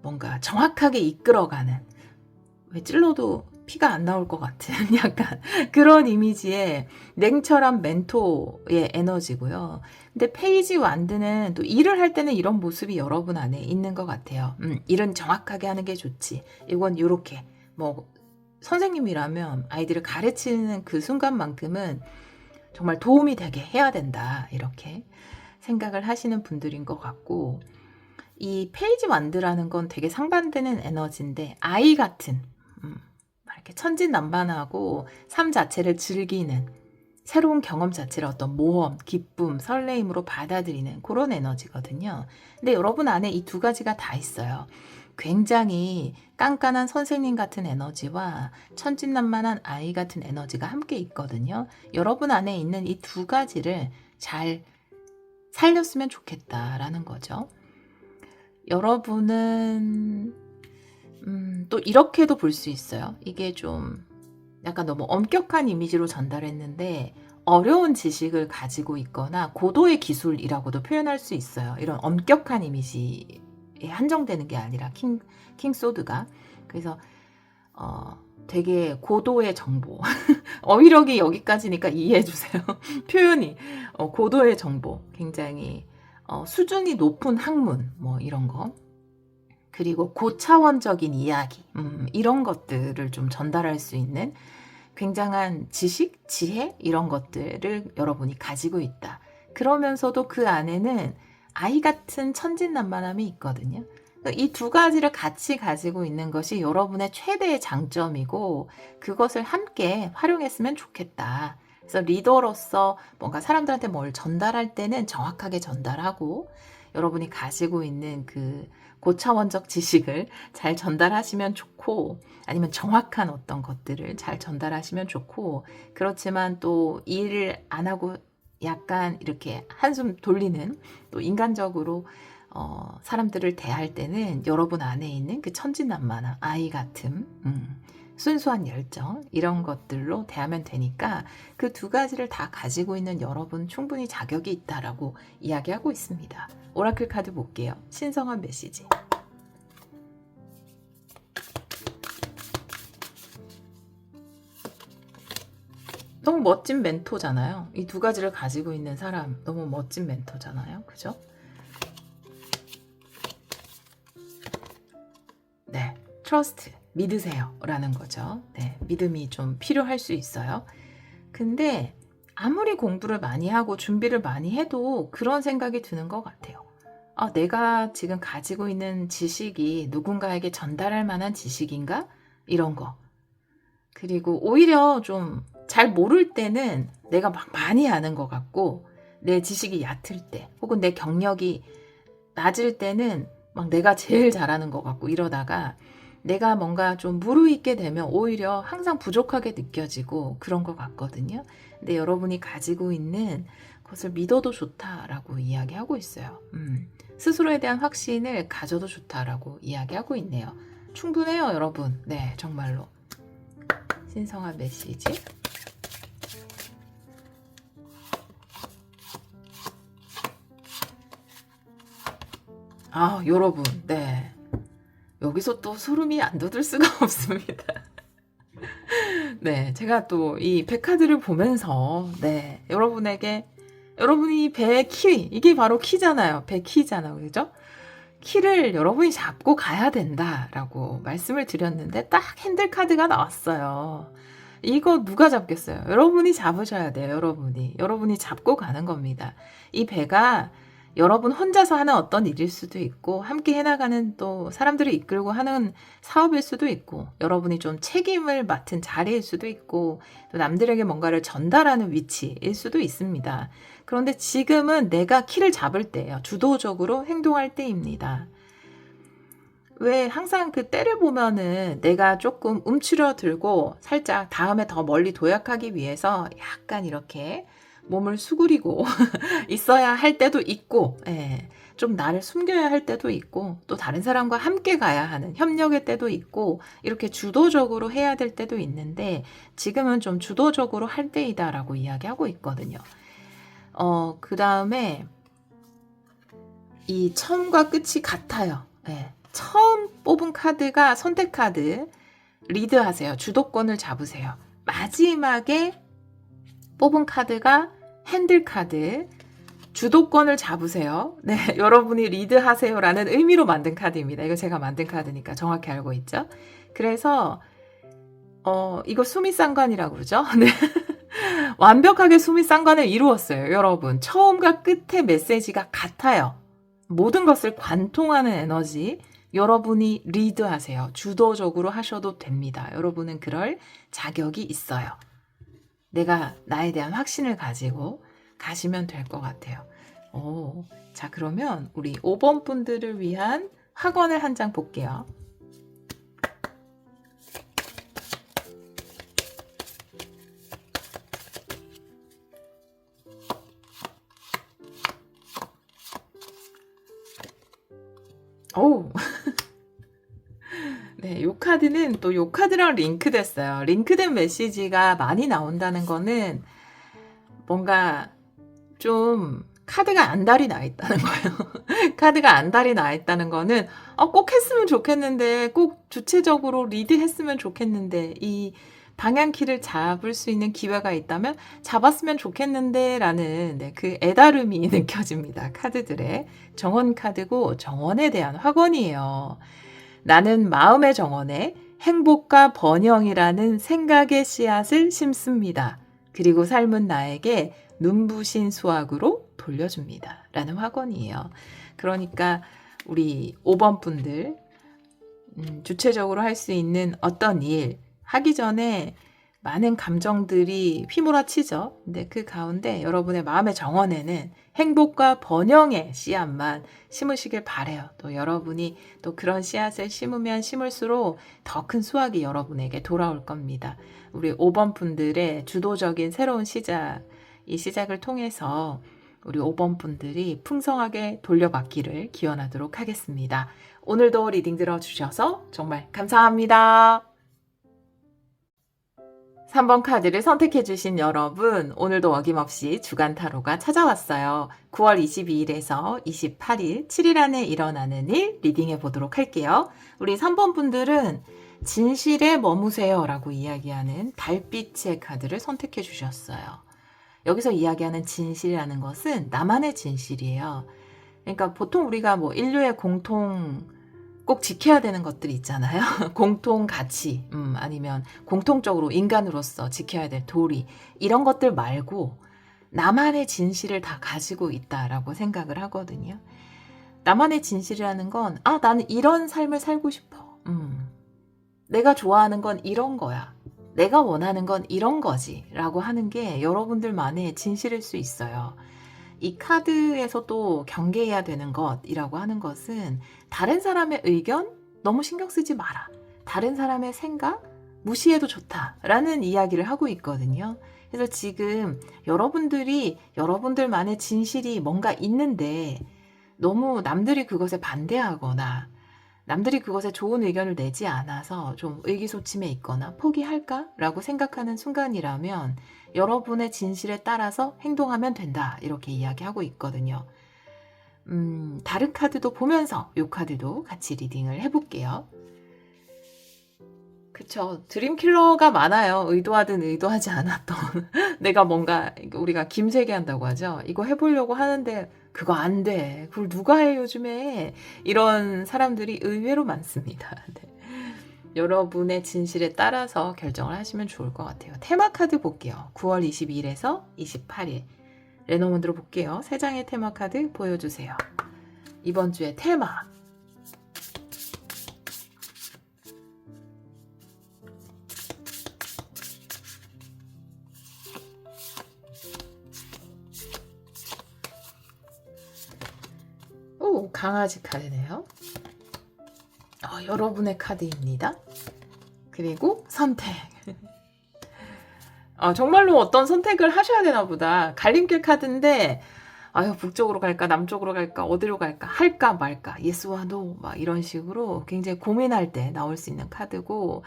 뭔가 정확하게 이끌어가는, 왜 찔러도 피가 안 나올 것 같은 약간 그런 이미지의 냉철한 멘토의 에너지고요. 근데 페이지 완드는 또 일을 할 때는 이런 모습이 여러분 안에 있는 것 같아요. 일은 정확하게 하는 게 좋지. 이건 요렇게 뭐 선생님이라면 아이들을 가르치는 그 순간만큼은 정말 도움이 되게 해야 된다, 이렇게 생각을 하시는 분들인 것 같고, 이 페이지 완드라는 건 되게 상반되는 에너지인데 아이 같은 이렇게 천진난만하고 삶 자체를 즐기는, 새로운 경험 자체를 어떤 모험, 기쁨, 설레임으로 받아들이는 그런 에너지거든요. 근데 여러분 안에 이 두 가지가 다 있어요. 굉장히 깐깐한 선생님 같은 에너지와 천진난만한 아이 같은 에너지가 함께 있거든요. 여러분 안에 있는 이 두 가지를 잘 살렸으면 좋겠다라는 거죠. 여러분은 또 이렇게도 볼 수 있어요. 이게 좀 약간 너무 엄격한 이미지로 전달했는데 어려운 지식을 가지고 있거나 고도의 기술이라고도 표현할 수 있어요. 이런 엄격한 이미지에 한정되는 게 아니라 킹소드가. 그래서 되게 고도의 정보 어휘력이 여기까지니까 이해해 주세요. 표현이 고도의 정보, 굉장히 수준이 높은 학문 뭐 이런 거, 그리고 고차원적인 이야기, 이런 것들을 좀 전달할 수 있는 굉장한 지식, 지혜, 이런 것들을 여러분이 가지고 있다. 그러면서도 그 안에는 아이 같은 천진난만함이 있거든요. 이 두 가지를 같이 가지고 있는 것이 여러분의 최대의 장점이고, 그것을 함께 활용했으면 좋겠다. 그래서 리더로서 뭔가 사람들한테 뭘 전달할 때는 정확하게 전달하고, 여러분이 가지고 있는 그 고차원적 지식을 잘 전달하시면 좋고, 아니면 정확한 어떤 것들을 잘 전달하시면 좋고, 그렇지만 또 일을 안 하고 약간 이렇게 한숨 돌리는, 또 인간적으로 사람들을 대할 때는 여러분 안에 있는 그 천진난만한 아이 같은 순수한 열정, 이런 것들로 대하면 되니까 그 두 가지를 다 가지고 있는 여러분 충분히 자격이 있다라고 이야기하고 있습니다. 오라클 카드 볼게요. 신성한 메시지. 너무 멋진 멘토잖아요. 이 두 가지를 가지고 있는 사람, 너무 멋진 멘토잖아요. 그죠? 네, 트러스트, 믿으세요 라는 거죠. 네, 믿음이 좀 필요할 수 있어요. 근데 아무리 공부를 많이 하고 준비를 많이 해도 그런 생각이 드는 것 같아요. 내가 지금 가지고 있는 지식이 누군가에게 전달할 만한 지식인가? 이런 거. 그리고 오히려 좀 잘 모를 때는 내가 막 많이 아는 것 같고, 내 지식이 얕을 때 혹은 내 경력이 낮을 때는 막 내가 제일 잘하는 것 같고, 이러다가 내가 뭔가 좀 무르익게 되면 오히려 항상 부족하게 느껴지고 그런 것 같거든요. 근데 여러분이 가지고 있는 것을 믿어도 좋다라고 이야기하고 있어요. 스스로에 대한 확신을 가져도 좋다라고 이야기하고 있네요. 충분해요, 여러분. 네, 정말로. 신성한 메시지. 여러분, 네. 여기서 또 소름이 안 돋을 수가 없습니다. 네, 제가 또 이 백카드를 보면서, 네, 여러분이 배 키, 이게 바로 키잖아요. 배 키잖아요. 그죠? 키를 여러분이 잡고 가야 된다라고 말씀을 드렸는데 딱 핸들 카드가 나왔어요. 이거 누가 잡겠어요? 여러분이 잡으셔야 돼요. 여러분이 잡고 가는 겁니다. 이 배가 여러분 혼자서 하는 어떤 일일 수도 있고 함께 해나가는 또 사람들을 이끌고 하는 사업일 수도 있고 여러분이 좀 책임을 맡은 자리일 수도 있고 또 남들에게 뭔가를 전달하는 위치일 수도 있습니다. 그런데 지금은 내가 키를 잡을 때예요. 주도적으로 행동할 때입니다. 왜 항상 그 때를 보면은 내가 조금 움츠러들고 살짝 다음에 더 멀리 도약하기 위해서 약간 이렇게 몸을 수그리고 있어야 할 때도 있고, 예, 좀 나를 숨겨야 할 때도 있고, 또 다른 사람과 함께 가야 하는 협력의 때도 있고, 이렇게 주도적으로 해야 될 때도 있는데, 지금은 좀 주도적으로 할 때이다라고 이야기하고 있거든요. 그 다음에, 이 처음과 끝이 같아요. 예, 처음 뽑은 카드가 선택 카드, 리드하세요. 주도권을 잡으세요. 마지막에 뽑은 카드가 핸들 카드, 주도권을 잡으세요. 네, 여러분이 리드하세요라는 의미로 만든 카드입니다. 이거 제가 만든 카드니까 정확히 알고 있죠. 그래서 이거 수미상관이라고 그러죠. 네. 완벽하게 수미상관을 이루었어요. 여러분, 처음과 끝의 메시지가 같아요. 모든 것을 관통하는 에너지, 여러분이 리드하세요. 주도적으로 하셔도 됩니다. 여러분은 그럴 자격이 있어요. 내가 나에 대한 확신을 가지고 가시면 될 것 같아요. 자, 그러면 우리 5번 분들을 위한 학원을 한 장 볼게요. 오. 네, 요 카드는 또 요 카드랑 링크됐어요. 링크된 메시지가 많이 나온다는 거는 뭔가 좀 카드가 안달이 나 있다는 거예요. 카드가 안달이 나 있다는 거는 꼭 했으면 좋겠는데, 꼭 주체적으로 리드했으면 좋겠는데, 이 방향키를 잡을 수 있는 기회가 있다면 잡았으면 좋겠는데 라는, 네, 그 애다름이 느껴집니다. 카드들의 정원 카드고 정원에 대한 확언이에요. 나는 마음의 정원에 행복과 번영이라는 생각의 씨앗을 심습니다. 그리고 삶은 나에게 눈부신 수확으로 돌려줍니다. 라는 확언이에요. 그러니까 우리 5번 분들, 주체적으로 할 수 있는 어떤 일 하기 전에 많은 감정들이 휘몰아치죠. 근데 그 가운데 여러분의 마음의 정원에는 행복과 번영의 씨앗만 심으시길 바래요. 또 여러분이 또 그런 씨앗을 심으면 심을수록 더 큰 수확이 여러분에게 돌아올 겁니다. 우리 5번 분들의 주도적인 새로운 시작, 이 시작을 통해서 우리 5번 분들이 풍성하게 돌려받기를 기원하도록 하겠습니다. 오늘도 리딩 들어주셔서 정말 감사합니다. 3번 카드를 선택해주신 여러분, 오늘도 어김없이 주간 타로가 찾아왔어요. 9월 22일에서 28일, 7일 안에 일어나는 일 리딩해 보도록 할게요. 우리 3번 분들은 진실에 머무세요 라고 이야기하는 달빛의 카드를 선택해 주셨어요. 여기서 이야기하는 진실이라는 것은 나만의 진실이에요. 그러니까 보통 우리가 뭐 인류의 꼭 지켜야 되는 것들이 있잖아요. 공통 가치, 아니면 공통적으로 인간으로서 지켜야 될 도리, 이런 것들 말고 나만의 진실을 다 가지고 있다라고 생각을 하거든요. 나만의 진실이라는 건, 나는 이런 삶을 살고 싶어. 내가 좋아하는 건 이런 거야. 내가 원하는 건 이런 거지. 라고 하는 게 여러분들만의 진실일 수 있어요. 이 카드에서 또 경계해야 되는 것이라고 하는 것은 다른 사람의 의견 너무 신경 쓰지 마라. 다른 사람의 생각 무시해도 좋다라는 이야기를 하고 있거든요. 그래서 지금 여러분들이 여러분들만의 진실이 뭔가 있는데 너무 남들이 그것에 반대하거나 남들이 그것에 좋은 의견을 내지 않아서 좀 의기소침해 있거나 포기할까라고 생각하는 순간이라면 여러분의 진실에 따라서 행동하면 된다. 이렇게 이야기하고 있거든요. 다른 카드도 보면서 이 카드도 같이 리딩을 해볼게요. 그쵸. 드림킬러가 많아요. 의도하든 의도하지 않았던. 내가 뭔가, 우리가 김세계 한다고 하죠. 이거 해보려고 하는데 그거 안 돼. 그걸 누가 해 요즘에. 이런 사람들이 의외로 많습니다. 네. 여러분의 진실에 따라서 결정을 하시면 좋을 것 같아요. 테마 카드 볼게요. 9월 22일에서 28일. 레노먼드로 볼게요. 3장의 테마 카드 보여주세요. 이번 주의 테마. 오, 강아지 카드네요. 여러분의 카드입니다. 그리고 선택. 정말로 어떤 선택을 하셔야 되나 보다. 갈림길 카드인데 북쪽으로 갈까 남쪽으로 갈까 어디로 갈까 할까 말까 예스와 노 막 이런 식으로 굉장히 고민할 때 나올 수 있는 카드고,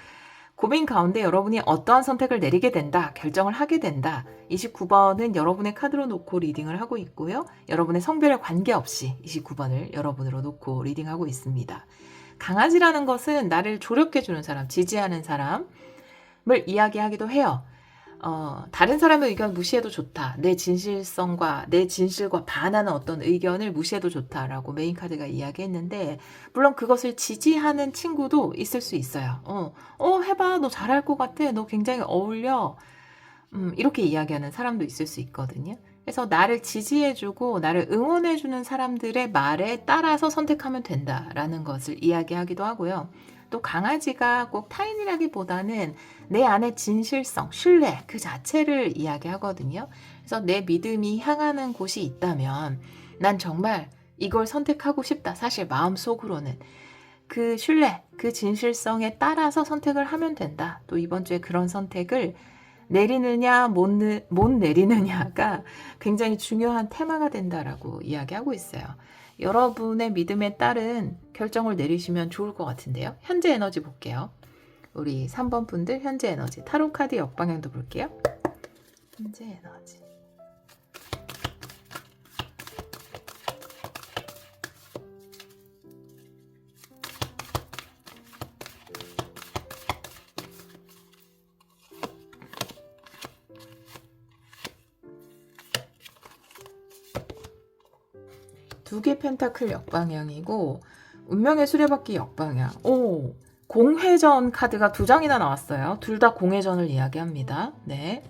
고민 가운데 여러분이 어떠한 선택을 내리게 된다, 결정을 하게 된다. 29번은 여러분의 카드로 놓고 리딩을 하고 있고요. 여러분의 성별에 관계없이 29번을 여러분으로 놓고 리딩하고 있습니다. 강아지라는 것은 나를 조력해주는 사람, 지지하는 사람을 이야기하기도 해요. 다른 사람의 의견 무시해도 좋다. 내 진실성과 내 진실과 반하는 어떤 의견을 무시해도 좋다라고 메인 카드가 이야기했는데, 물론 그것을 지지하는 친구도 있을 수 있어요. 해봐. 너 잘할 것 같아. 너 굉장히 어울려. 이렇게 이야기하는 사람도 있을 수 있거든요. 그래서 나를 지지해주고 나를 응원해주는 사람들의 말에 따라서 선택하면 된다라는 것을 이야기하기도 하고요. 또 강아지가 꼭 타인이라기보다는 내 안의 진실성, 신뢰 그 자체를 이야기하거든요. 그래서 내 믿음이 향하는 곳이 있다면 난 정말 이걸 선택하고 싶다. 사실 마음속으로는 그 신뢰, 그 진실성에 따라서 선택을 하면 된다. 또 이번 주에 그런 선택을 내리느냐 못 내리느냐가 굉장히 중요한 테마가 된다라고 이야기하고 있어요. 여러분의 믿음에 따른 결정을 내리시면 좋을 것 같은데요. 현재 에너지 볼게요. 우리 3번 분들 현재 에너지, 타로 카드 역방향도 볼게요. 현재 에너지. 두 개 펜타클 역방향이고 운명의 수레바퀴 역방향. 오, 공회전 카드가 2장이나 나왔어요. 둘 다 공회전을 이야기합니다. 네.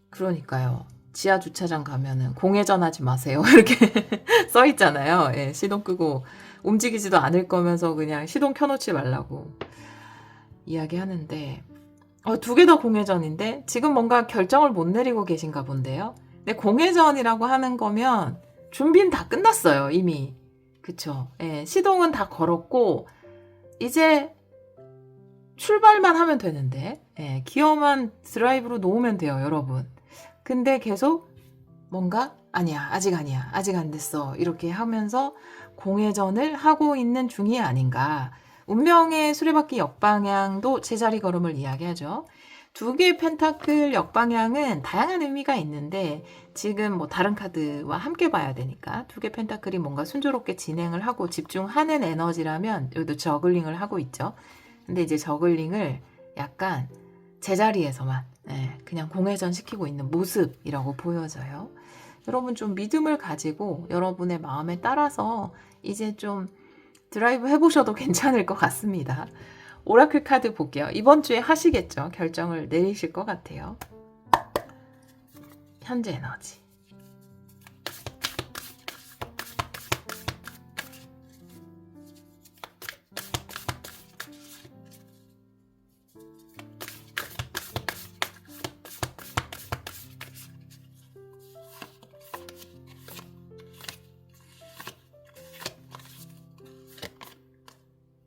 그러니까요. 지하 주차장 가면은 공회전 하지 마세요. 이렇게 써 있잖아요. 예, 시동 끄고 움직이지도 않을 거면서 그냥 시동 켜놓지 말라고 이야기하는데, 두 개 다 공회전인데 지금 뭔가 결정을 못 내리고 계신가 본데요. 근데 공회전이라고 하는 거면 준비는 다 끝났어요, 이미. 그쵸? 예, 시동은 다 걸었고 이제 출발만 하면 되는데, 예, 기어만 드라이브로 놓으면 돼요, 여러분. 근데 계속 뭔가 아니야, 아직 아니야, 아직 안 됐어 이렇게 하면서 공회전을 하고 있는 중이 아닌가. 운명의 수레바퀴 역방향도 제자리 걸음을 이야기하죠. 두 개의 펜타클 역방향은 다양한 의미가 있는데 지금 뭐 다른 카드와 함께 봐야 되니까 두 개 펜타클이 뭔가 순조롭게 진행을 하고 집중하는 에너지라면 여기도 저글링을 하고 있죠. 근데 이제 저글링을 약간 제자리에서만 그냥 공회전 시키고 있는 모습이라고 보여져요. 여러분 좀 믿음을 가지고 여러분의 마음에 따라서 이제 좀 드라이브 해보셔도 괜찮을 것 같습니다. 오라클 카드 볼게요. 이번 주에 하시겠죠? 결정을 내리실 것 같아요. 현재 에너지.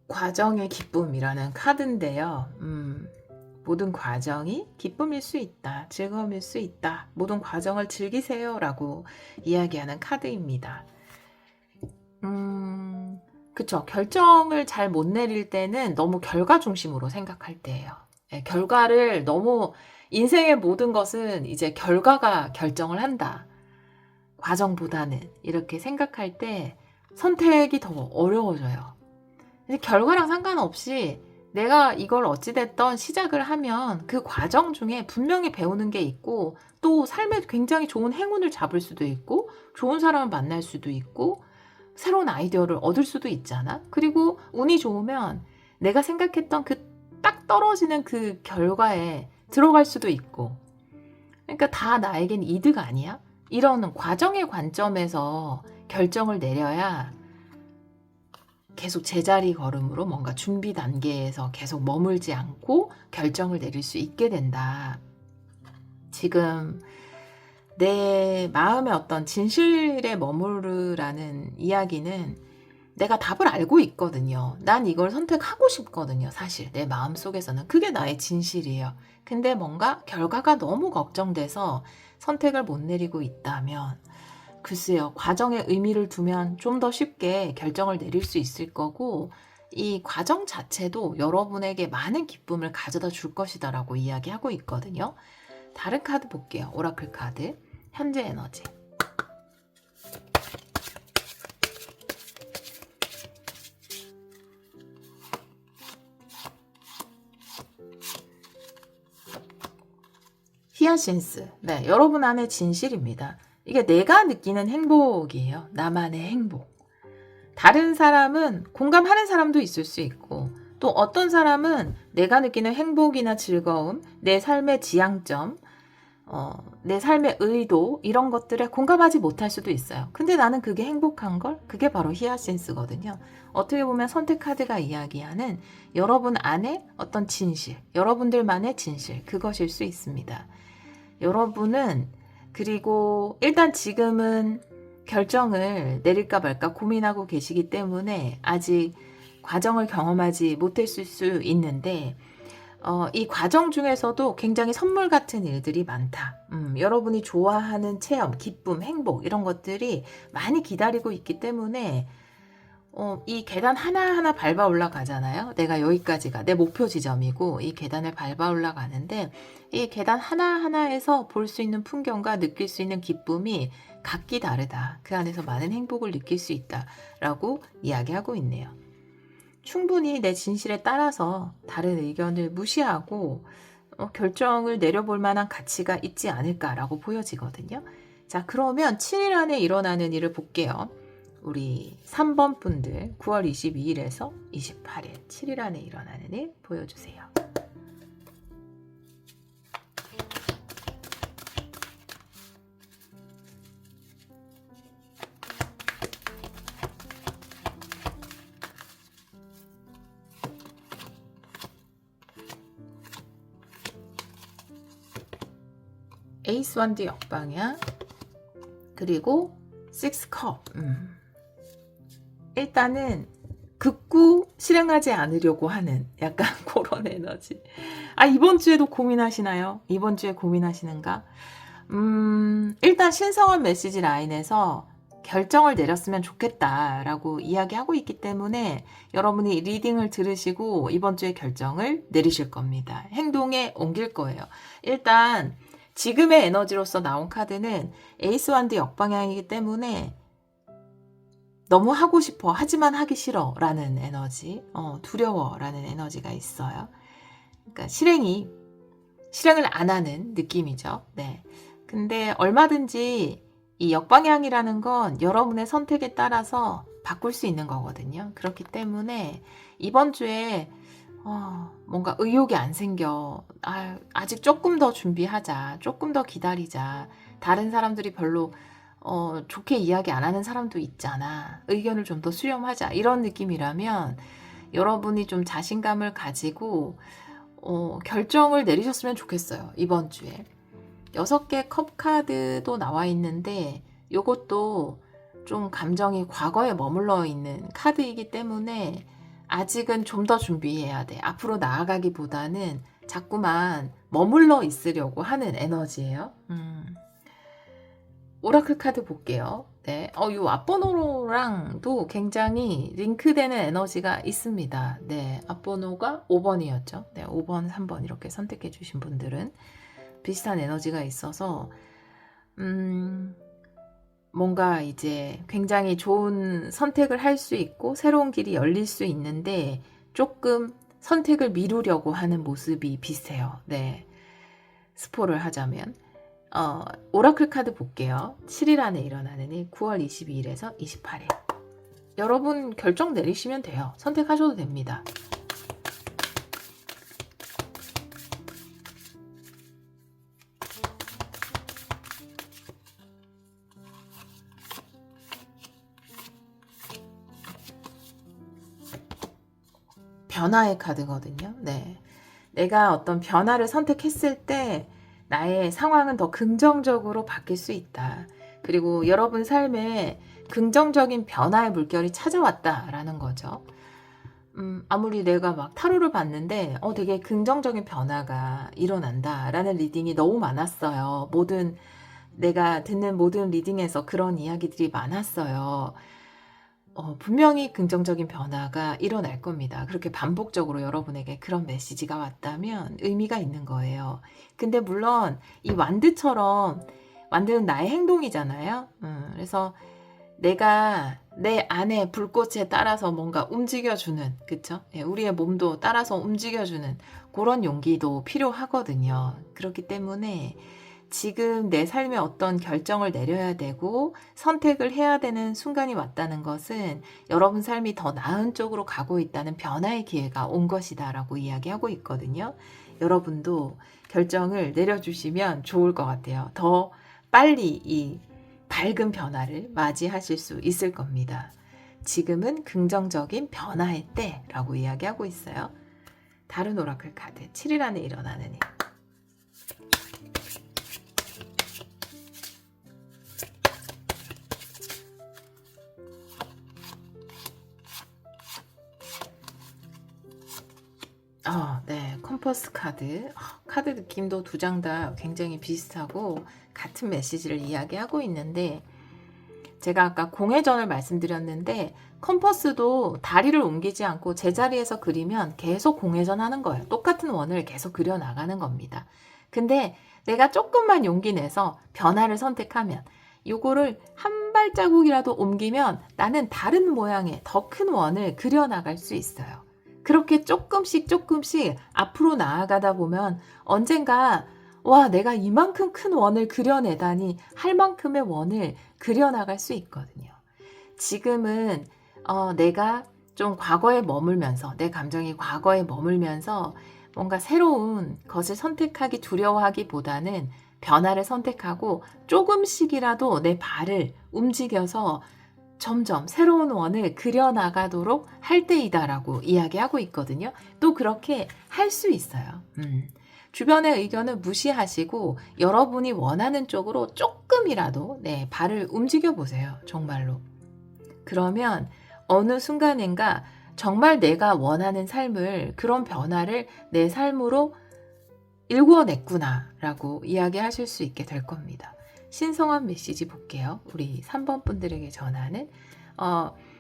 과정의 기쁨이라는 카드인데요. 모든 과정이 기쁨일 수 있다, 즐거움일 수 있다, 모든 과정을 즐기세요 라고 이야기하는 카드입니다. 그쵸. 결정을 잘 못 내릴 때는 너무 결과 중심으로 생각할 때예요. 결과를 너무, 인생의 모든 것은 이제 결과가 결정을 한다, 과정보다는, 이렇게 생각할 때 선택이 더 어려워져요. 결과랑 상관없이 내가 이걸 어찌됐던 시작을 하면 그 과정 중에 분명히 배우는 게 있고 또 삶에 굉장히 좋은 행운을 잡을 수도 있고 좋은 사람을 만날 수도 있고 새로운 아이디어를 얻을 수도 있잖아. 그리고 운이 좋으면 내가 생각했던 그 딱 떨어지는 그 결과에 들어갈 수도 있고. 그러니까 다 나에겐 이득 아니야? 이런 과정의 관점에서 결정을 내려야 계속 제자리 걸음으로 뭔가 준비 단계에서 계속 머물지 않고 결정을 내릴 수 있게 된다. 지금 내 마음의 어떤 진실에 머무르라는 이야기는 내가 답을 알고 있거든요. 난 이걸 선택하고 싶거든요. 사실 내 마음 속에서는 그게 나의 진실이에요. 근데 뭔가 결과가 너무 걱정돼서 선택을 못 내리고 있다면 글쎄요. 과정에 의미를 두면 좀 더 쉽게 결정을 내릴 수 있을 거고 이 과정 자체도 여러분에게 많은 기쁨을 가져다 줄 것이다라고 이야기하고 있거든요. 다른 카드 볼게요. 오라클 카드. 현재 에너지. 히아신스. 네, 여러분 안의 진실입니다. 이게 내가 느끼는 행복이에요. 나만의 행복. 다른 사람은 공감하는 사람도 있을 수 있고 또 어떤 사람은 내가 느끼는 행복이나 즐거움, 내 삶의 지향점, 내 삶의 의도 이런 것들에 공감하지 못할 수도 있어요. 근데 나는 그게 행복한 걸? 그게 바로 히아신스거든요. 어떻게 보면 선택 카드가 이야기하는 여러분 안에 어떤 진실, 여러분들만의 진실, 그것일 수 있습니다. 여러분은 그리고 일단 지금은 결정을 내릴까 말까 고민하고 계시기 때문에 아직 과정을 경험하지 못했을 수 있는데 이 과정 중에서도 굉장히 선물 같은 일들이 많다. 여러분이 좋아하는 체험, 기쁨, 행복 이런 것들이 많이 기다리고 있기 때문에 이 계단 하나하나 밟아 올라가잖아요. 내가 여기까지가 내 목표 지점이고 이 계단을 밟아 올라가는데 이 계단 하나하나에서 볼 수 있는 풍경과 느낄 수 있는 기쁨이 각기 다르다. 그 안에서 많은 행복을 느낄 수 있다라고 이야기하고 있네요. 충분히 내 진실에 따라서 다른 의견을 무시하고 결정을 내려볼 만한 가치가 있지 않을까라고 보여지거든요. 자, 그러면 7일 안에 일어나는 일을 볼게요. 우리 3번 분들 9월 22일에서 28일 7일 안에 일어나는 일 보여주세요. 에이스 원드 역방향 그리고 6컵 일단은 극구 실행하지 않으려고 하는 약간 그런 에너지. 이번 주에도 고민하시나요? 이번 주에 고민하시는가? 일단 신성한 메시지 라인에서 결정을 내렸으면 좋겠다라고 이야기하고 있기 때문에 여러분이 리딩을 들으시고 이번 주에 결정을 내리실 겁니다. 행동에 옮길 거예요. 일단 지금의 에너지로서 나온 카드는 에이스 완드 역방향이기 때문에 너무 하고 싶어 하지만 하기 싫어 라는 에너지, 두려워 라는 에너지가 있어요. 그러니까 실행을 안 하는 느낌이죠. 네. 근데 얼마든지 이 역방향이라는 건 여러분의 선택에 따라서 바꿀 수 있는 거거든요. 그렇기 때문에 이번 주에 뭔가 의욕이 안 생겨. 아직 조금 더 준비하자. 조금 더 기다리자. 다른 사람들이 별로 좋게 이야기 안 하는 사람도 있잖아. 의견을 좀 더 수렴하자. 이런 느낌이라면 여러분이 좀 자신감을 가지고 결정을 내리셨으면 좋겠어요. 이번 주에. 6개 컵 카드도 나와 있는데 요것도 좀 감정이 과거에 머물러 있는 카드이기 때문에 아직은 좀 더 준비해야 돼. 앞으로 나아가기보다는 자꾸만 머물러 있으려고 하는 에너지예요. 오라클 카드 볼게요. 네. 이 앞번호랑도 굉장히 링크되는 에너지가 있습니다. 네. 앞번호가 5번이었죠. 네. 5번, 3번 이렇게 선택해 주신 분들은 비슷한 에너지가 있어서, 뭔가 이제 굉장히 좋은 선택을 할 수 있고 새로운 길이 열릴 수 있는데 조금 선택을 미루려고 하는 모습이 비슷해요. 네. 스포를 하자면 오라클 카드 볼게요. 7일 안에 일어나는 일, 9월 22일에서 28일. 여러분 결정 내리시면 돼요. 선택하셔도 됩니다. 변화의 카드거든요. 네. 내가 어떤 변화를 선택했을 때 나의 상황은 더 긍정적으로 바뀔 수 있다. 그리고 여러분 삶에 긍정적인 변화의 물결이 찾아왔다라는 거죠. 아무리 내가 막 타로를 봤는데 되게 긍정적인 변화가 일어난다라는 리딩이 너무 많았어요. 내가 듣는 모든 리딩에서 그런 이야기들이 많았어요. 분명히 긍정적인 변화가 일어날 겁니다. 그렇게 반복적으로 여러분에게 그런 메시지가 왔다면 의미가 있는 거예요. 근데 물론 이 완드는 나의 행동이잖아요. 그래서 내가 내 안에 불꽃에 따라서 뭔가 움직여주는, 그쵸? 예, 우리의 몸도 따라서 움직여주는 그런 용기도 필요하거든요. 그렇기 때문에 지금 내 삶에 어떤 결정을 내려야 되고 선택을 해야 되는 순간이 왔다는 것은 여러분 삶이 더 나은 쪽으로 가고 있다는 변화의 기회가 온 것이다라고 이야기하고 있거든요. 여러분도 결정을 내려주시면 좋을 것 같아요. 더 빨리 이 밝은 변화를 맞이하실 수 있을 겁니다. 지금은 긍정적인 변화의 때라고 이야기하고 있어요. 다른 오라클 카드 7일 안에 일어나는 일. 네. 컴퍼스 카드. 카드 느낌도 두 장 다 굉장히 비슷하고 같은 메시지를 이야기하고 있는데 제가 아까 공회전을 말씀드렸는데 컴퍼스도 다리를 옮기지 않고 제자리에서 그리면 계속 공회전하는 거예요. 똑같은 원을 계속 그려나가는 겁니다. 근데 내가 조금만 용기 내서 변화를 선택하면 요거를 한 발자국이라도 옮기면 나는 다른 모양의 더 큰 원을 그려나갈 수 있어요. 그렇게 조금씩 앞으로 나아가다 보면 언젠가 와, 내가 이만큼 큰 원을 그려내다니 할 만큼의 원을 그려나갈 수 있거든요. 지금은 내가 좀 과거에 머물면서 내 감정이 과거에 머물면서 뭔가 새로운 것을 선택하기 두려워하기보다는 변화를 선택하고 조금씩이라도 내 발을 움직여서 점점 새로운 원을 그려나가도록 할 때이다라고 이야기하고 있거든요. 또 그렇게 할 수 있어요. 주변의 의견을 무시하시고 여러분이 원하는 쪽으로 조금이라도 발을 움직여 보세요. 정말로. 그러면 어느 순간인가 정말 내가 원하는 삶을, 그런 변화를 내 삶으로 일구어냈구나 라고 이야기하실 수 있게 될 겁니다. 신성한 메시지 볼게요. 우리 3번 분들에게 전하는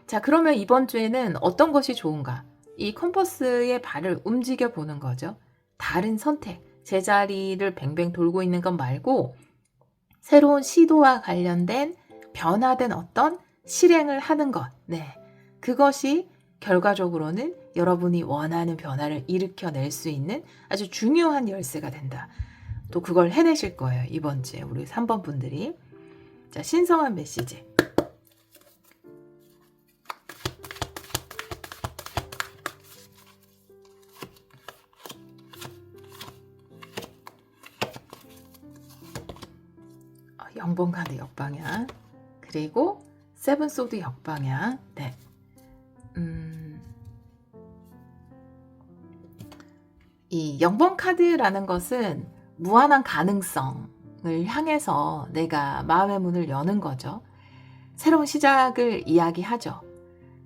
자, 그러면 이번 주에는 어떤 것이 좋은가? 이 컴퍼스의 발을 움직여 보는 거죠. 다른 선택, 제자리를 뱅뱅 돌고 있는 것 말고 새로운 시도와 관련된 변화된 어떤 실행을 하는 것. 네, 그것이 결과적으로는 여러분이 원하는 변화를 일으켜낼 수 있는 아주 중요한 열쇠가 된다. 또 그걸 해내실 거예요. 이번 주에 우리 3번 분들이. 자, 신성한 메시지. 영번 카드 역방향. 그리고 세븐 소드 역방향. 네. 이 0번 카드라는 것은 무한한 가능성을 향해서 내가 마음의 문을 여는 거죠. 새로운 시작을 이야기하죠.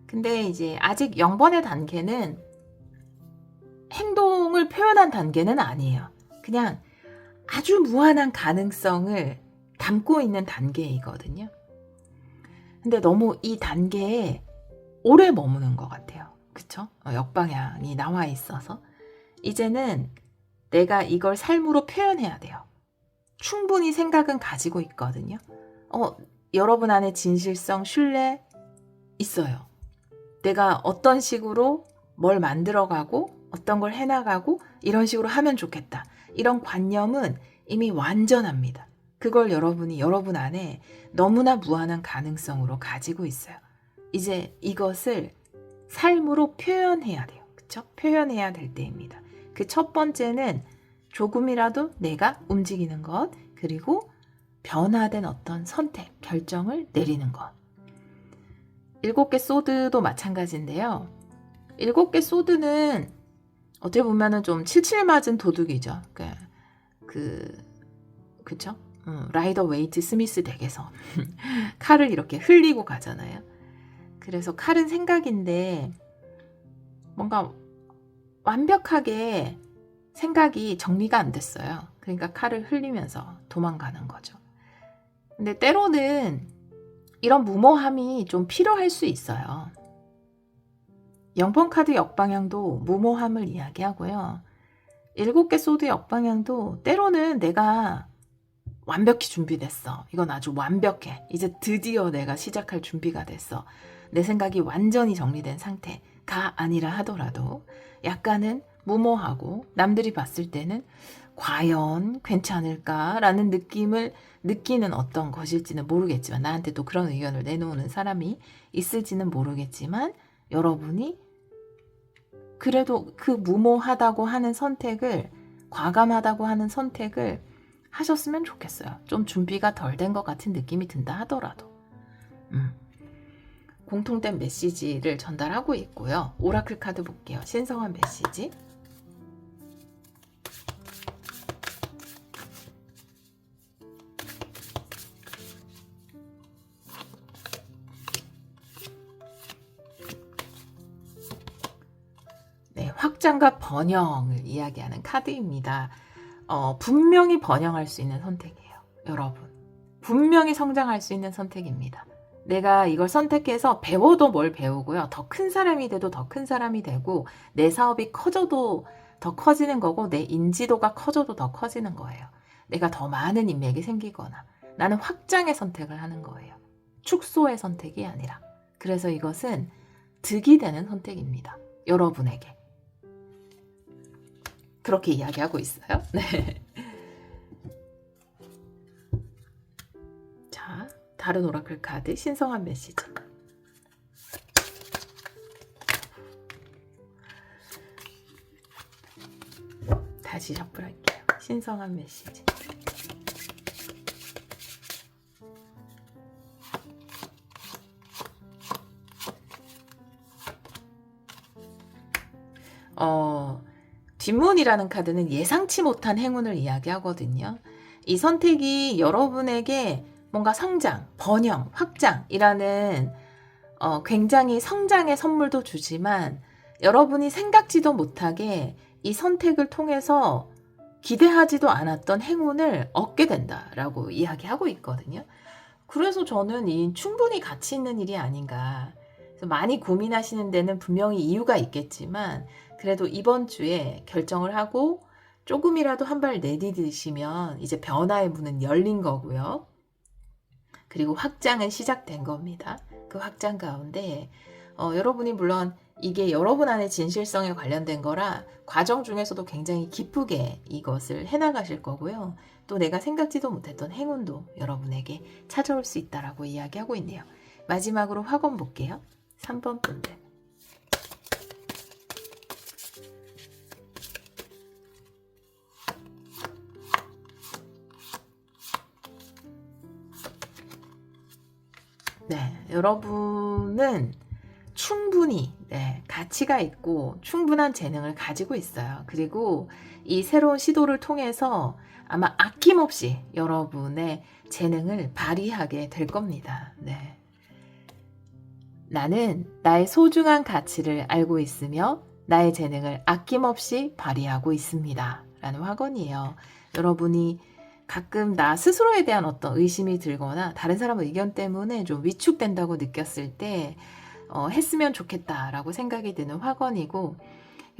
근데 이제 아직 0번의 단계는 행동을 표현한 단계는 아니에요. 그냥 아주 무한한 가능성을 담고 있는 단계이거든요. 근데 너무 이 단계에 오래 머무는 것 같아요. 그쵸? 역방향이 나와 있어서. 이제는 내가 이걸 삶으로 표현해야 돼요. 충분히 생각은 가지고 있거든요. 여러분 안에 진실성, 신뢰 있어요. 내가 어떤 식으로 뭘 만들어가고 어떤 걸 해나가고 이런 식으로 하면 좋겠다. 이런 관념은 이미 완전합니다. 그걸 여러분이 여러분 안에 너무나 무한한 가능성으로 가지고 있어요. 이제 이것을 삶으로 표현해야 돼요. 그쵸? 표현해야 될 때입니다. 그 첫 번째는 조금이라도 내가 움직이는 것, 그리고 변화된 어떤 선택, 결정을 내리는 것. 7개 소드도 마찬가지인데요. 7개 소드는 어떻게 보면은 좀 칠칠 맞은 도둑이죠. 그쵸? 라이더 웨이트 스미스 댁에서 칼을 이렇게 흘리고 가잖아요. 그래서 칼은 생각인데 뭔가 완벽하게 생각이 정리가 안 됐어요. 그러니까 칼을 흘리면서 도망가는 거죠. 근데 때로는 이런 무모함이 좀 필요할 수 있어요. 0번 카드 역방향도 무모함을 이야기하고요. 7개 소드 역방향도 때로는 내가 완벽히 준비됐어. 이건 아주 완벽해. 이제 드디어 내가 시작할 준비가 됐어. 내 생각이 완전히 정리된 상태가 아니라 하더라도 약간은 무모하고 남들이 봤을 때는 과연 괜찮을까라는 느낌을 느끼는 어떤 것일지는 모르겠지만, 나한테 또 그런 의견을 내놓는 사람이 있을지는 모르겠지만, 여러분이 그래도 그 무모하다고 하는 선택을, 과감하다고 하는 선택을 하셨으면 좋겠어요. 좀 준비가 덜 된 것 같은 느낌이 든다 하더라도. 공통된 메시지를 전달하고 있고요. 오라클 카드 볼게요. 신성한 메시지. 네, 확장과 번영을 이야기하는 카드입니다. 분명히 번영할 수 있는 선택이에요. 여러분. 분명히 성장할 수 있는 선택입니다. 내가 이걸 선택해서 배워도 뭘 배우고요. 더 큰 사람이 돼도 더 큰 사람이 되고, 내 사업이 커져도 더 커지는 거고, 내 인지도가 커져도 더 커지는 거예요. 내가 더 많은 인맥이 생기거나, 나는 확장의 선택을 하는 거예요. 축소의 선택이 아니라. 그래서 이것은 득이 되는 선택입니다. 여러분에게. 그렇게 이야기하고 있어요. 네. 자, 다른 오라클 카드 신성한 메시지. 다시 셔플할게요. 신성한 메시지. 뒷문이라는 카드는 예상치 못한 행운을 이야기하거든요. 이 선택이 여러분에게 뭔가 성장, 번영, 확장이라는 굉장히 성장의 선물도 주지만, 여러분이 생각지도 못하게 이 선택을 통해서 기대하지도 않았던 행운을 얻게 된다라고 이야기하고 있거든요. 그래서 저는 이 충분히 가치 있는 일이 아닌가. 그래서 많이 고민하시는 데는 분명히 이유가 있겠지만, 그래도 이번 주에 결정을 하고 조금이라도 한 발 내디디시면 이제 변화의 문은 열린 거고요. 그리고 확장은 시작된 겁니다. 그 확장 가운데 여러분이 물론 이게 여러분 안의 진실성에 관련된 거라 과정 중에서도 굉장히 기쁘게 이것을 해나가실 거고요. 또 내가 생각지도 못했던 행운도 여러분에게 찾아올 수 있다라고 이야기하고 있네요. 마지막으로 확언 볼게요. 3번 분들. 네, 여러분은 충분히 가치가 있고 충분한 재능을 가지고 있어요. 그리고 이 새로운 시도를 통해서 아마 아낌없이 여러분의 재능을 발휘하게 될 겁니다. 네. 나는 나의 소중한 가치를 알고 있으며 나의 재능을 아낌없이 발휘하고 있습니다. 라는 확언이에요. 여러분이 가끔 나 스스로에 대한 어떤 의심이 들거나 다른 사람 의견 때문에 좀 위축된다고 느꼈을 때 했으면 좋겠다라고 생각이 드는 확언이고,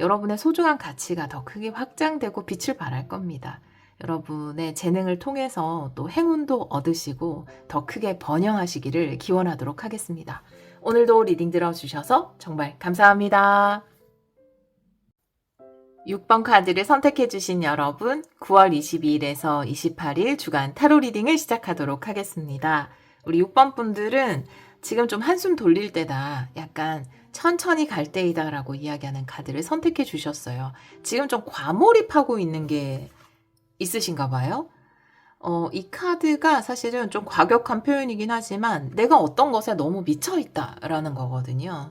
여러분의 소중한 가치가 더 크게 확장되고 빛을 발할 겁니다. 여러분의 재능을 통해서 또 행운도 얻으시고 더 크게 번영하시기를 기원하도록 하겠습니다. 오늘도 리딩 들어주셔서 정말 감사합니다. 6번 카드를 선택해주신 여러분, 9월 22일에서 28일 주간 타로 리딩을 시작하도록 하겠습니다. 우리 6번 분들은 지금 좀 한숨 돌릴 때다, 약간 천천히 갈 때이다 라고 이야기하는 카드를 선택해 주셨어요. 지금 좀 과몰입하고 있는 게 있으신가 봐요. 이 카드가 사실은 좀 과격한 표현이긴 하지만 내가 어떤 것에 너무 미쳐있다라는 거거든요.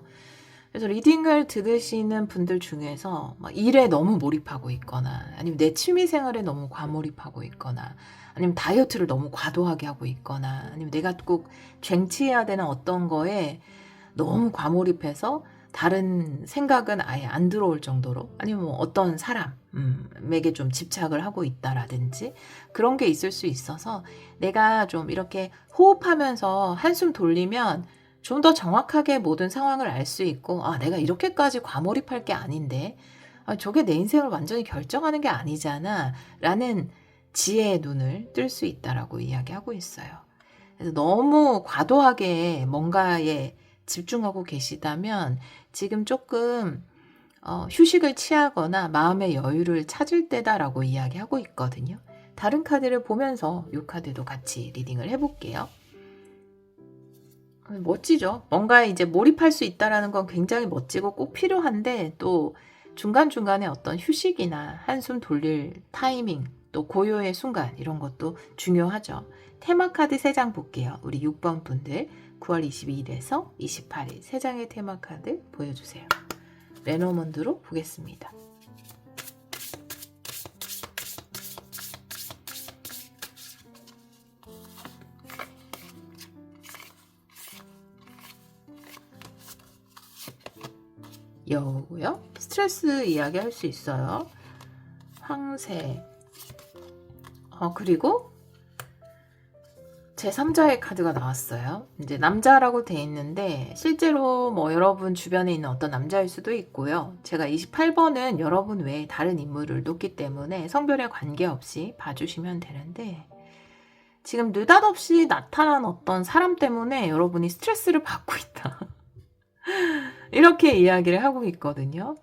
그래서 리딩을 들으시는 분들 중에서 막 일에 너무 몰입하고 있거나, 아니면 내 취미 생활에 너무 과몰입하고 있거나, 아니면 다이어트를 너무 과도하게 하고 있거나, 아니면 내가 꼭 쟁취해야 되는 어떤 거에 너무 과몰입해서 다른 생각은 아예 안 들어올 정도로, 아니면 뭐 어떤 사람에게 좀 집착을 하고 있다라든지 그런 게 있을 수 있어서, 내가 좀 이렇게 호흡하면서 한숨 돌리면 좀 더 정확하게 모든 상황을 알 수 있고, 아, 내가 이렇게까지 과몰입할 게 아닌데, 아, 저게 내 인생을 완전히 결정하는 게 아니잖아 라는 지혜의 눈을 뜰 수 있다라고 이야기하고 있어요. 그래서 너무 과도하게 뭔가에 집중하고 계시다면 지금 조금 휴식을 취하거나 마음의 여유를 찾을 때다라고 이야기하고 있거든요. 다른 카드를 보면서 이 카드도 같이 리딩을 해볼게요. 멋지죠. 뭔가에 이제 몰입할 수 있다라는 건 굉장히 멋지고 꼭 필요한데, 또 중간중간에 어떤 휴식이나 한숨 돌릴 타이밍, 또 고요의 순간, 이런 것도 중요하죠. 테마 카드 3장 볼게요. 우리 6번 분들 9월 22일에서 28일 3장의 테마 카드 보여주세요. 레노먼드로 보겠습니다. 여우고요. 스트레스 이야기 할 수 있어요. 황새. 그리고 제3자의 카드가 나왔어요. 이제 남자라고 돼 있는데 실제로 뭐 여러분 주변에 있는 어떤 남자일 수도 있고요. 제가 28번은 여러분 외에 다른 인물을 놓기 때문에 성별에 관계없이 봐주시면 되는데, 지금 느닷없이 나타난 어떤 사람 때문에 여러분이 스트레스를 받고 있다. 이렇게 이야기를 하고 있거든요.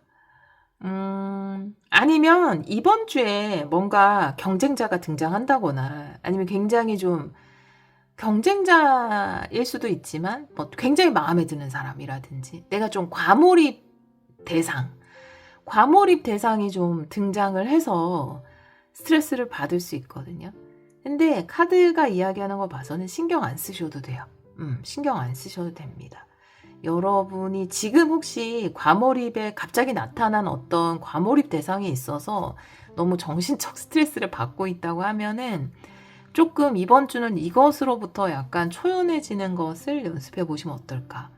아니면 이번 주에 뭔가 경쟁자가 등장한다거나, 아니면 굉장히 좀 경쟁자일 수도 있지만 뭐 굉장히 마음에 드는 사람이라든지, 내가 좀 과몰입 대상이 좀 등장을 해서 스트레스를 받을 수 있거든요. 근데 카드가 이야기하는 거 봐서는 신경 안 쓰셔도 돼요. 신경 안 쓰셔도 됩니다. 여러분이 지금 혹시 과몰입에 갑자기 나타난 어떤 과몰입 대상이 있어서 너무 정신적 스트레스를 받고 있다고 하면은, 조금 이번 주는 이것으로부터 약간 초연해지는 것을 연습해 보시면 어떨까.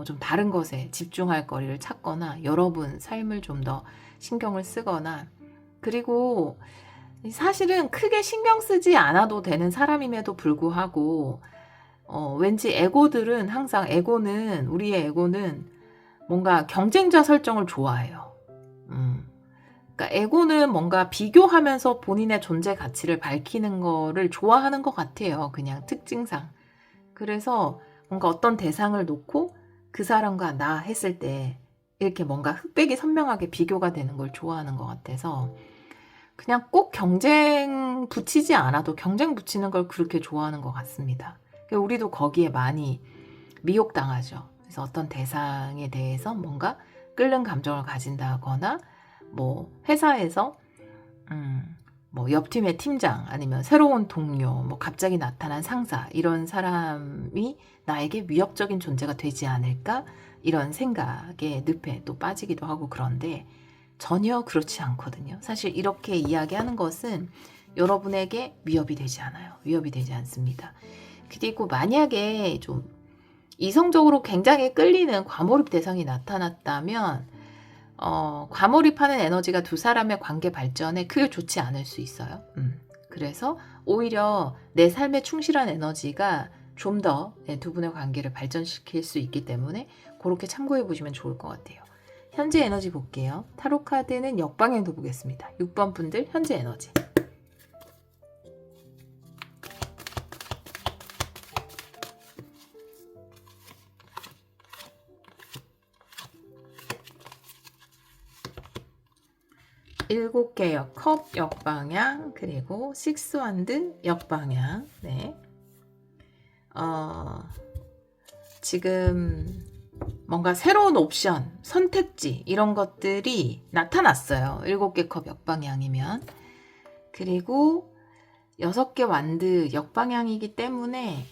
좀 다른 것에 집중할 거리를 찾거나, 여러분 삶을 좀 더 신경을 쓰거나, 그리고 사실은 크게 신경 쓰지 않아도 되는 사람임에도 불구하고 왠지 우리의 에고는 뭔가 경쟁자 설정을 좋아해요. 그러니까 에고는 뭔가 비교하면서 본인의 존재 가치를 밝히는 거를 좋아하는 것 같아요. 그냥 특징상. 그래서 뭔가 어떤 대상을 놓고 그 사람과 나 했을 때 이렇게 뭔가 흑백이 선명하게 비교가 되는 걸 좋아하는 것 같아서, 그냥 꼭 경쟁 붙이지 않아도 경쟁 붙이는 걸 그렇게 좋아하는 것 같습니다. 우리도 거기에 많이 미혹당하죠. 그래서 어떤 대상에 대해서 뭔가 끓는 감정을 가진다거나, 뭐 회사에서 뭐 옆팀의 팀장, 아니면 새로운 동료, 뭐 갑자기 나타난 상사, 이런 사람이 나에게 위협적인 존재가 되지 않을까, 이런 생각에 늪에 또 빠지기도 하고. 그런데 전혀 그렇지 않거든요. 사실 이렇게 이야기하는 것은 여러분에게 위협이 되지 않아요. 위협이 되지 않습니다. 그리고 만약에 좀 이성적으로 굉장히 끌리는 과몰입 대상이 나타났다면, 과몰입하는 에너지가 두 사람의 관계 발전에 크게 좋지 않을 수 있어요. 그래서 오히려 내 삶에 충실한 에너지가 좀 더 두 분의 관계를 발전시킬 수 있기 때문에 그렇게 참고해 보시면 좋을 것 같아요. 현재 에너지 볼게요. 타로 카드는 역방향도 보겠습니다. 6번 분들 현재 에너지. 7개의 컵 역방향, 그리고 6원드 역방향. 네. 지금 뭔가 새로운 옵션, 선택지 이런 것들이 나타났어요. 7개 컵 역방향이면. 그리고 6개 완드 역방향이기 때문에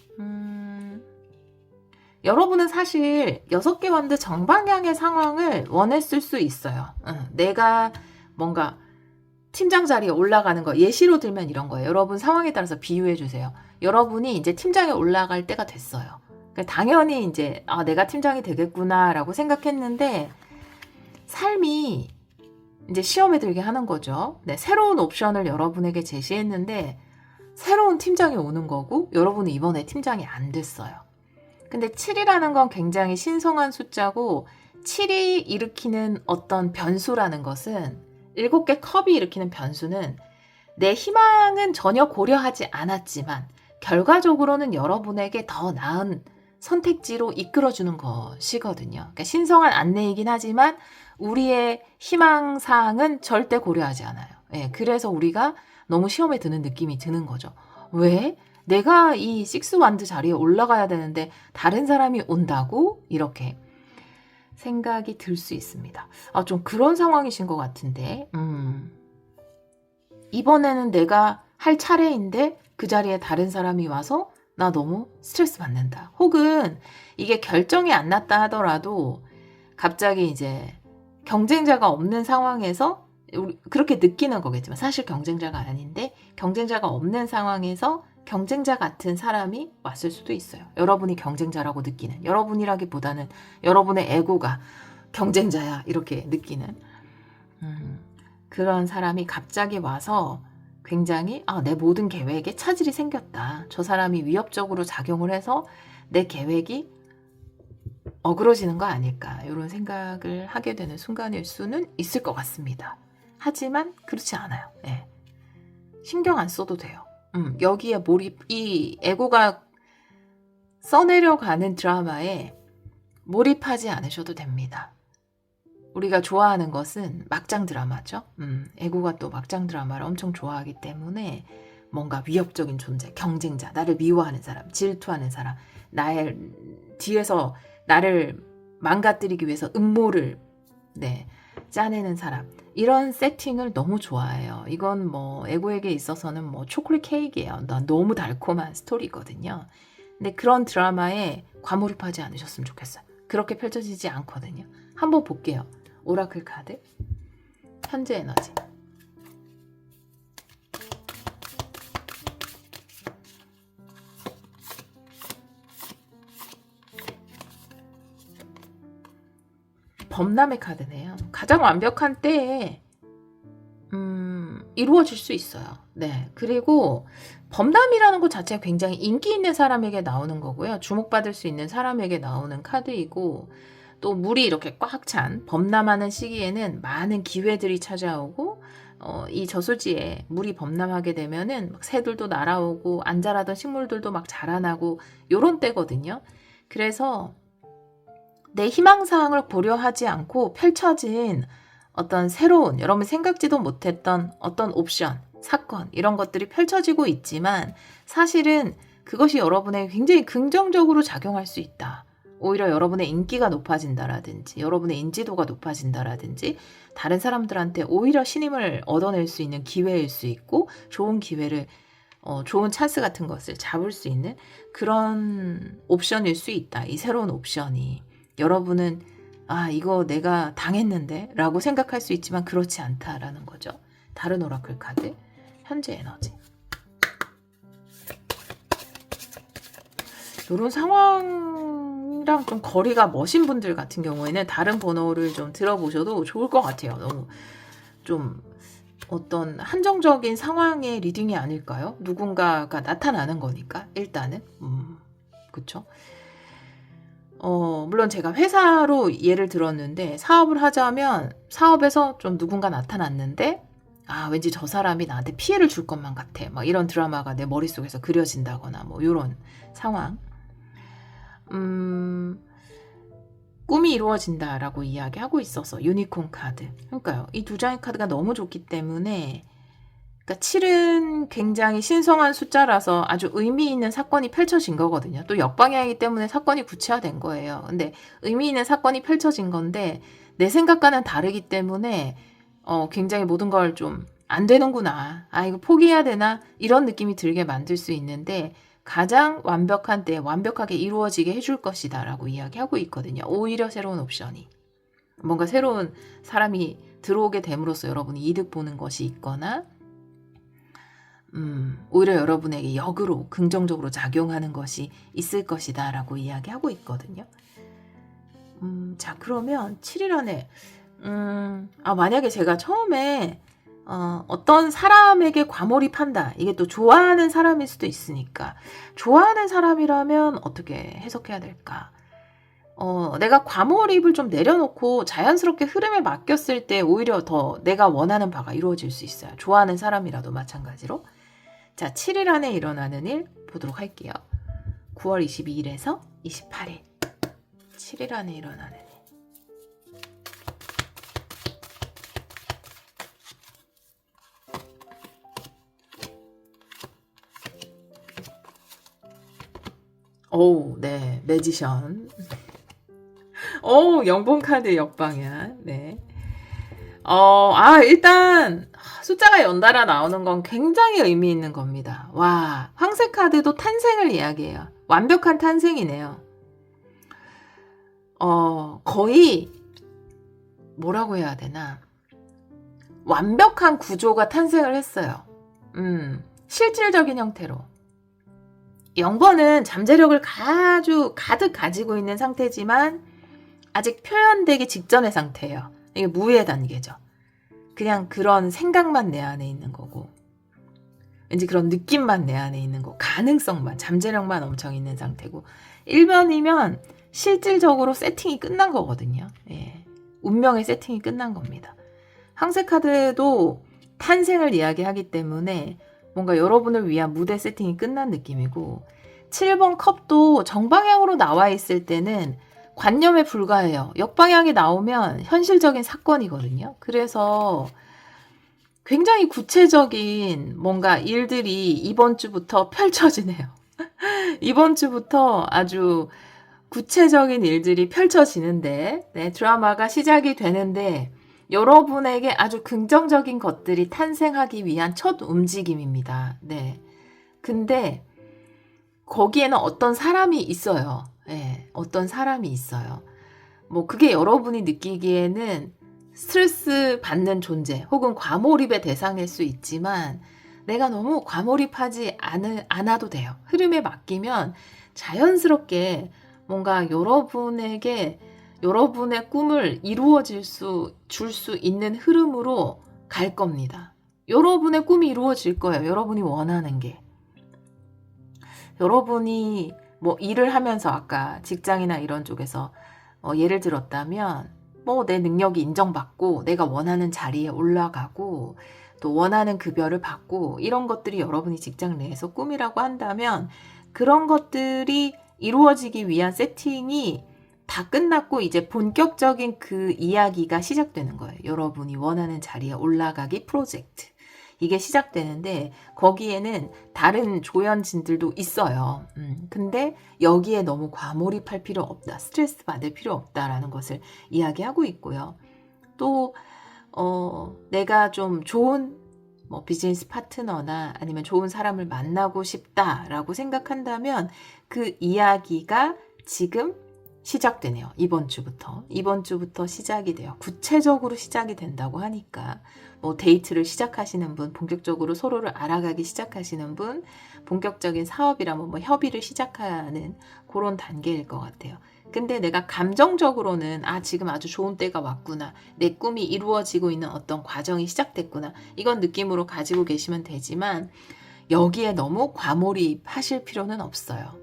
여러분은 사실 6개 완드 정방향의 상황을 원했을 수 있어요. 내가 뭔가 팀장 자리에 올라가는 거, 예시로 들면 이런 거예요. 여러분 상황에 따라서 비유해 주세요. 여러분이 이제 팀장에 올라갈 때가 됐어요. 당연히 이제 내가 팀장이 되겠구나 라고 생각했는데 삶이 이제 시험에 들게 하는 거죠. 네, 새로운 옵션을 여러분에게 제시했는데 새로운 팀장이 오는 거고 여러분은 이번에 팀장이 안 됐어요. 근데 7이라는 건 굉장히 신성한 숫자고 7이 일으키는 어떤 변수라는 것은 7개 컵이 일으키는 변수는 내 희망은 전혀 고려하지 않았지만 결과적으로는 여러분에게 더 나은 선택지로 이끌어주는 것이거든요. 그러니까 신성한 안내이긴 하지만 우리의 희망사항은 절대 고려하지 않아요. 예, 그래서 우리가 너무 시험에 드는 느낌이 드는 거죠. 왜? 내가 이 6원드 자리에 올라가야 되는데 다른 사람이 온다고? 이렇게 생각이 들 수 있습니다. 좀 그런 상황이신 것 같은데 이번에는 내가 할 차례인데 그 자리에 다른 사람이 와서 나 너무 스트레스 받는다. 혹은 이게 결정이 안 났다 하더라도 갑자기 이제 경쟁자가 없는 상황에서 그렇게 느끼는 거겠지만 사실 경쟁자가 아닌데 경쟁자가 없는 상황에서 경쟁자 같은 사람이 왔을 수도 있어요. 여러분이 경쟁자라고 느끼는, 여러분이라기보다는 여러분의 에고가 경쟁자야 이렇게 느끼는 그런 사람이 갑자기 와서 굉장히 내 모든 계획에 차질이 생겼다. 저 사람이 위협적으로 작용을 해서 내 계획이 어그러지는 거 아닐까 이런 생각을 하게 되는 순간일 수는 있을 것 같습니다. 하지만 그렇지 않아요. 네. 신경 안 써도 돼요. 여기에 몰입, 이 에고가 써내려가는 드라마에 몰입하지 않으셔도 됩니다. 우리가 좋아하는 것은 막장 드라마죠. 에고가 또 막장 드라마를 엄청 좋아하기 때문에 뭔가 위협적인 존재, 경쟁자, 나를 미워하는 사람, 질투하는 사람, 나의 뒤에서 나를 망가뜨리기 위해서 음모를 짜내는 사람, 이런 세팅을 너무 좋아해요. 이건 뭐 에고에게 있어서는 뭐 초콜릿 케이크예요. 너무 달콤한 스토리거든요. 근데 그런 드라마에 과몰입하지 않으셨으면 좋겠어요. 그렇게 펼쳐지지 않거든요. 한번 볼게요. 오라클 카드, 현재 에너지. 범람의 카드네요. 가장 완벽한 때에 이루어질 수 있어요. 네. 그리고 범람이라는 것 자체가 굉장히 인기 있는 사람에게 나오는 거고요. 주목받을 수 있는 사람에게 나오는 카드이고, 또 물이 이렇게 꽉 찬 범람하는 시기에는 많은 기회들이 찾아오고, 이 저수지에 물이 범람하게 되면은 막 새들도 날아오고 안 자라던 식물들도 막 자라나고 요런 때거든요. 그래서 내 희망사항을 고려하지 않고 펼쳐진 어떤 새로운, 여러분 생각지도 못했던 어떤 옵션, 사건, 이런 것들이 펼쳐지고 있지만 사실은 그것이 여러분에게 굉장히 긍정적으로 작용할 수 있다. 오히려 여러분의 인기가 높아진다라든지 여러분의 인지도가 높아진다라든지 다른 사람들한테 오히려 신임을 얻어낼 수 있는 기회일 수 있고, 좋은 기회를 좋은 찬스 같은 것을 잡을 수 있는 그런 옵션일 수 있다. 이 새로운 옵션이. 여러분은 이거 내가 당했는데 라고 생각할 수 있지만 그렇지 않다라는 거죠. 다른 오라클 카드, 현재 에너지. 이런 상황이랑 좀 거리가 머신 분들 같은 경우에는 다른 번호를 좀 들어보셔도 좋을 것 같아요. 너무 좀 어떤 한정적인 상황의 리딩이 아닐까요? 누군가가 나타나는 거니까 일단은 그쵸? 물론 제가 회사로 예를 들었는데, 사업을 하자면 사업에서 좀 누군가 나타났는데 왠지 저 사람이 나한테 피해를 줄 것만 같아, 막 이런 드라마가 내 머릿속에서 그려진다거나 뭐 이런 상황. 꿈이 이루어진다라고 이야기하고 있어서 유니콘 카드. 그러니까요. 이 두 장의 카드가 너무 좋기 때문에 그러니까 7은 굉장히 신성한 숫자라서 아주 의미 있는 사건이 펼쳐진 거거든요. 또 역방향이기 때문에 사건이 구체화된 거예요. 근데 의미 있는 사건이 펼쳐진 건데 내 생각과는 다르기 때문에 굉장히 모든 걸 좀 안 되는구나. 아, 이거 포기해야 되나? 이런 느낌이 들게 만들 수 있는데 가장 완벽한 때 완벽하게 이루어지게 해줄 것이다 라고 이야기하고 있거든요. 오히려 새로운 옵션이. 뭔가 새로운 사람이 들어오게 됨으로써 여러분이 이득 보는 것이 있거나 오히려 여러분에게 역으로 긍정적으로 작용하는 것이 있을 것이다 라고 이야기하고 있거든요. 자, 그러면 7일 안에 만약에 제가 처음에 어떤 사람에게 과몰입한다. 이게 또 좋아하는 사람일 수도 있으니까 좋아하는 사람이라면 어떻게 해석해야 될까? 내가 과몰입을 좀 내려놓고 자연스럽게 흐름에 맡겼을 때 오히려 더 내가 원하는 바가 이루어질 수 있어요. 좋아하는 사람이라도 마찬가지로. 자, 7일 안에 일어나는 일 보도록 할게요. 9월 22일에서 28일. 7일 안에 일어나는 일. 오, 네. 매지션. 오, 영본 카드 역방향. 네. 일단 숫자가 연달아 나오는 건 굉장히 의미 있는 겁니다. 와, 황새 카드도 탄생을 이야기해요. 완벽한 탄생이네요. 거의 뭐라고 해야 되나? 완벽한 구조가 탄생을 했어요. 실질적인 형태로. 0번은 잠재력을 아주 가득 가지고 있는 상태지만 아직 표현되기 직전의 상태예요. 이게 무의 단계죠. 그냥 그런 생각만 내 안에 있는 거고 왠지 그런 느낌만 내 안에 있는 거, 가능성만, 잠재력만 엄청 있는 상태고 1번이면 실질적으로 세팅이 끝난 거거든요. 예. 운명의 세팅이 끝난 겁니다. 황새 카드도 탄생을 이야기하기 때문에 뭔가 여러분을 위한 무대 세팅이 끝난 느낌이고 7번 컵도 정방향으로 나와 있을 때는 관념에 불과해요. 역방향이 나오면 현실적인 사건이거든요. 그래서 굉장히 구체적인 뭔가 일들이 이번 주부터 펼쳐지네요. 이번 주부터 아주 구체적인 일들이 펼쳐지는데 네, 드라마가 시작이 되는데 여러분에게 아주 긍정적인 것들이 탄생하기 위한 첫 움직임입니다. 네. 근데 거기에는 어떤 사람이 있어요. 네, 어떤 사람이 있어요. 뭐 그게 여러분이 느끼기에는 스트레스 받는 존재 혹은 과몰입의 대상일 수 있지만 내가 너무 과몰입하지 않아도 돼요. 흐름에 맡기면 자연스럽게 뭔가 여러분에게 여러분의 꿈을 줄 수 있는 흐름으로 갈 겁니다. 여러분의 꿈이 이루어질 거예요. 여러분이 원하는 게. 여러분이 뭐 일을 하면서 아까 직장이나 이런 쪽에서 예를 들었다면 뭐 내 능력이 인정받고 내가 원하는 자리에 올라가고 또 원하는 급여를 받고 이런 것들이 여러분이 직장 내에서 꿈이라고 한다면 그런 것들이 이루어지기 위한 세팅이 다 끝났고 이제 본격적인 그 이야기가 시작되는 거예요. 여러분이 원하는 자리에 올라가기 프로젝트. 이게 시작되는데 거기에는 다른 조연진들도 있어요. 근데 여기에 너무 과몰입할 필요 없다. 스트레스 받을 필요 없다라는 것을 이야기하고 있고요. 또 내가 좀 좋은 뭐 비즈니스 파트너나 아니면 좋은 사람을 만나고 싶다라고 생각한다면 그 이야기가 지금 시작되네요. 이번 주부터 시작이 돼요. 구체적으로 시작이 된다고 하니까 뭐 데이트를 시작하시는 분, 본격적으로 서로를 알아가기 시작하시는 분, 본격적인 사업이라면 뭐 협의를 시작하는 그런 단계일 것 같아요. 근데 내가 감정적으로는 지금 아주 좋은 때가 왔구나. 내 꿈이 이루어지고 있는 어떤 과정이 시작됐구나. 이건 느낌으로 가지고 계시면 되지만 여기에 너무 과몰입하실 필요는 없어요.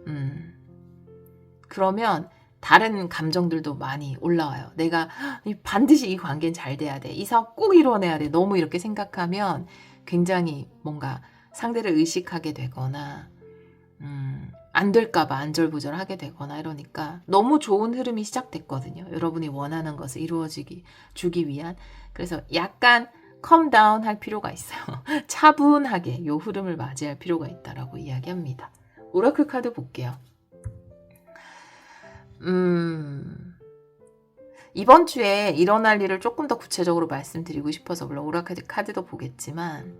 그러면 다른 감정들도 많이 올라와요. 내가 반드시 이 관계는 잘 돼야 돼. 이 사업 꼭 이뤄내야 돼. 너무 이렇게 생각하면 굉장히 뭔가 상대를 의식하게 되거나 안 될까봐 안절부절하게 되거나 이러니까 너무 좋은 흐름이 시작됐거든요. 여러분이 원하는 것을 주기 위한. 그래서 약간 컴다운 할 필요가 있어요. 차분하게 요 흐름을 맞이할 필요가 있다라고 이야기합니다. 오라클 카드 볼게요. 이번 주에 일어날 일을 조금 더 구체적으로 말씀드리고 싶어서 물론 오라클 카드도 보겠지만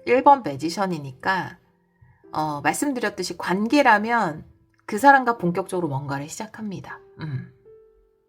1번 매지션이니까 말씀드렸듯이 관계라면 그 사람과 본격적으로 뭔가를 시작합니다.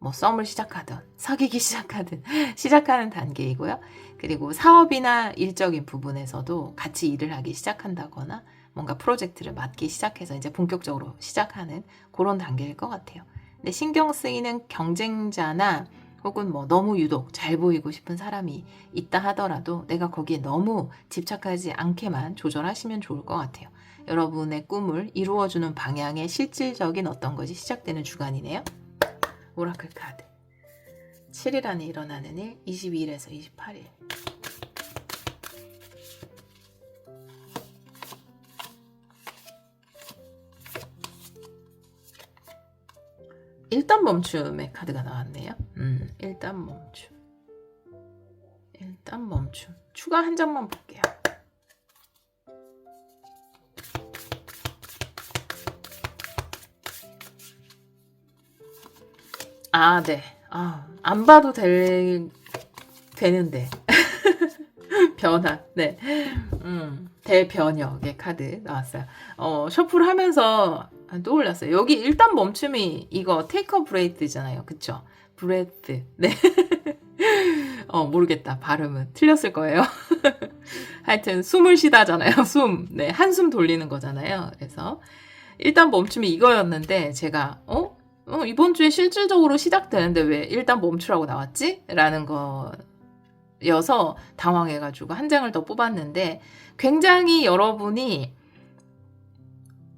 뭐 썸을 시작하든 사귀기 시작하든 시작하는 단계이고요. 그리고 사업이나 일적인 부분에서도 같이 일을 하기 시작한다거나 뭔가 프로젝트를 맡기 시작해서 이제 본격적으로 시작하는 그런 단계일 것 같아요. 근데 신경 쓰이는 경쟁자나 혹은 뭐 너무 유독 잘 보이고 싶은 사람이 있다 하더라도 내가 거기에 너무 집착하지 않게만 조절하시면 좋을 것 같아요. 여러분의 꿈을 이루어주는 방향의 실질적인 어떤 것이 시작되는 주간이네요. 오라클 카드 7일 안에 일어나는 일 22일에서 28일 일단 멈춤의 카드가 나왔네요. 일단 멈춤 추가 한 장만 볼게요. 네. 안 봐도 되는데. 변화. 네. 대변혁의 카드 나왔어요. 셔플 하면서 떠올랐어요. 여기 일단 멈춤이 이거 테이크 어 브레이트잖아요. 그쵸? 브레트. 네. 모르겠다. 발음은 틀렸을 거예요. 하여튼 숨을 쉬다잖아요. 숨. 네. 한숨 돌리는 거잖아요. 그래서 일단 멈춤이 이거였는데 제가 이번 주에 실질적으로 시작되는데 왜 일단 멈추라고 나왔지? 라는 거여서 당황해가지고 한 장을 더 뽑았는데 굉장히 여러분이